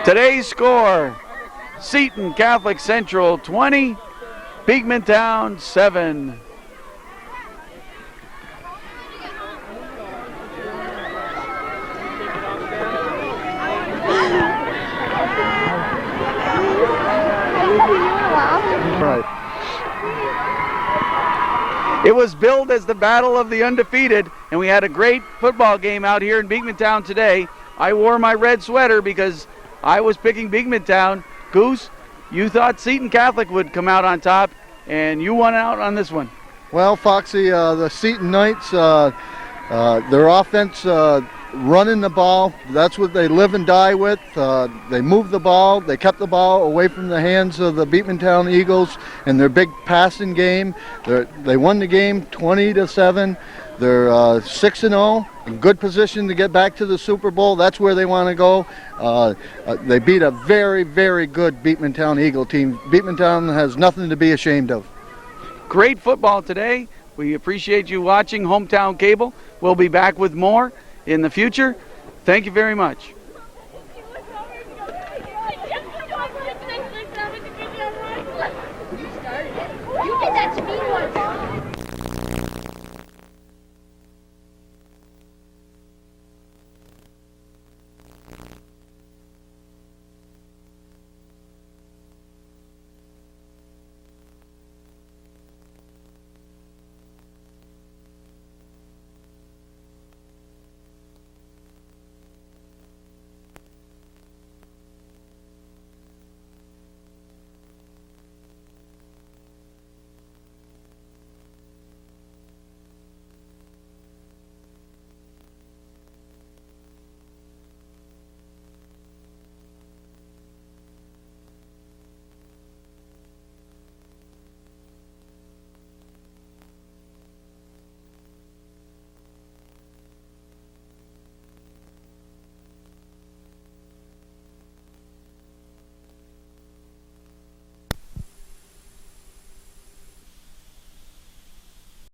Today's score, Seton Catholic Central 20, Beekmantown 7. It was billed as the Battle of the Undefeated, and we had a great football game out here in Beekmantown today. I wore my red sweater because I was picking Beekmantown. Goose, you thought Seton Catholic would come out on top, and you won out on this one. Well, Foxy, the Seton Knights, their offense, running the ball, that's what they live and die with. They moved the ball, they kept the ball away from the hands of the Beekmantown Eagles in their big passing game. They won the game 20-7. They're 6-0, in good position to get back to the Super Bowl. That's where they want to go. They beat a very, very good Beekmantown Eagle team. Beekmantown has nothing to be ashamed of. Great football today. We appreciate you watching Hometown Cable. We'll be back with more in the future. Thank you very much.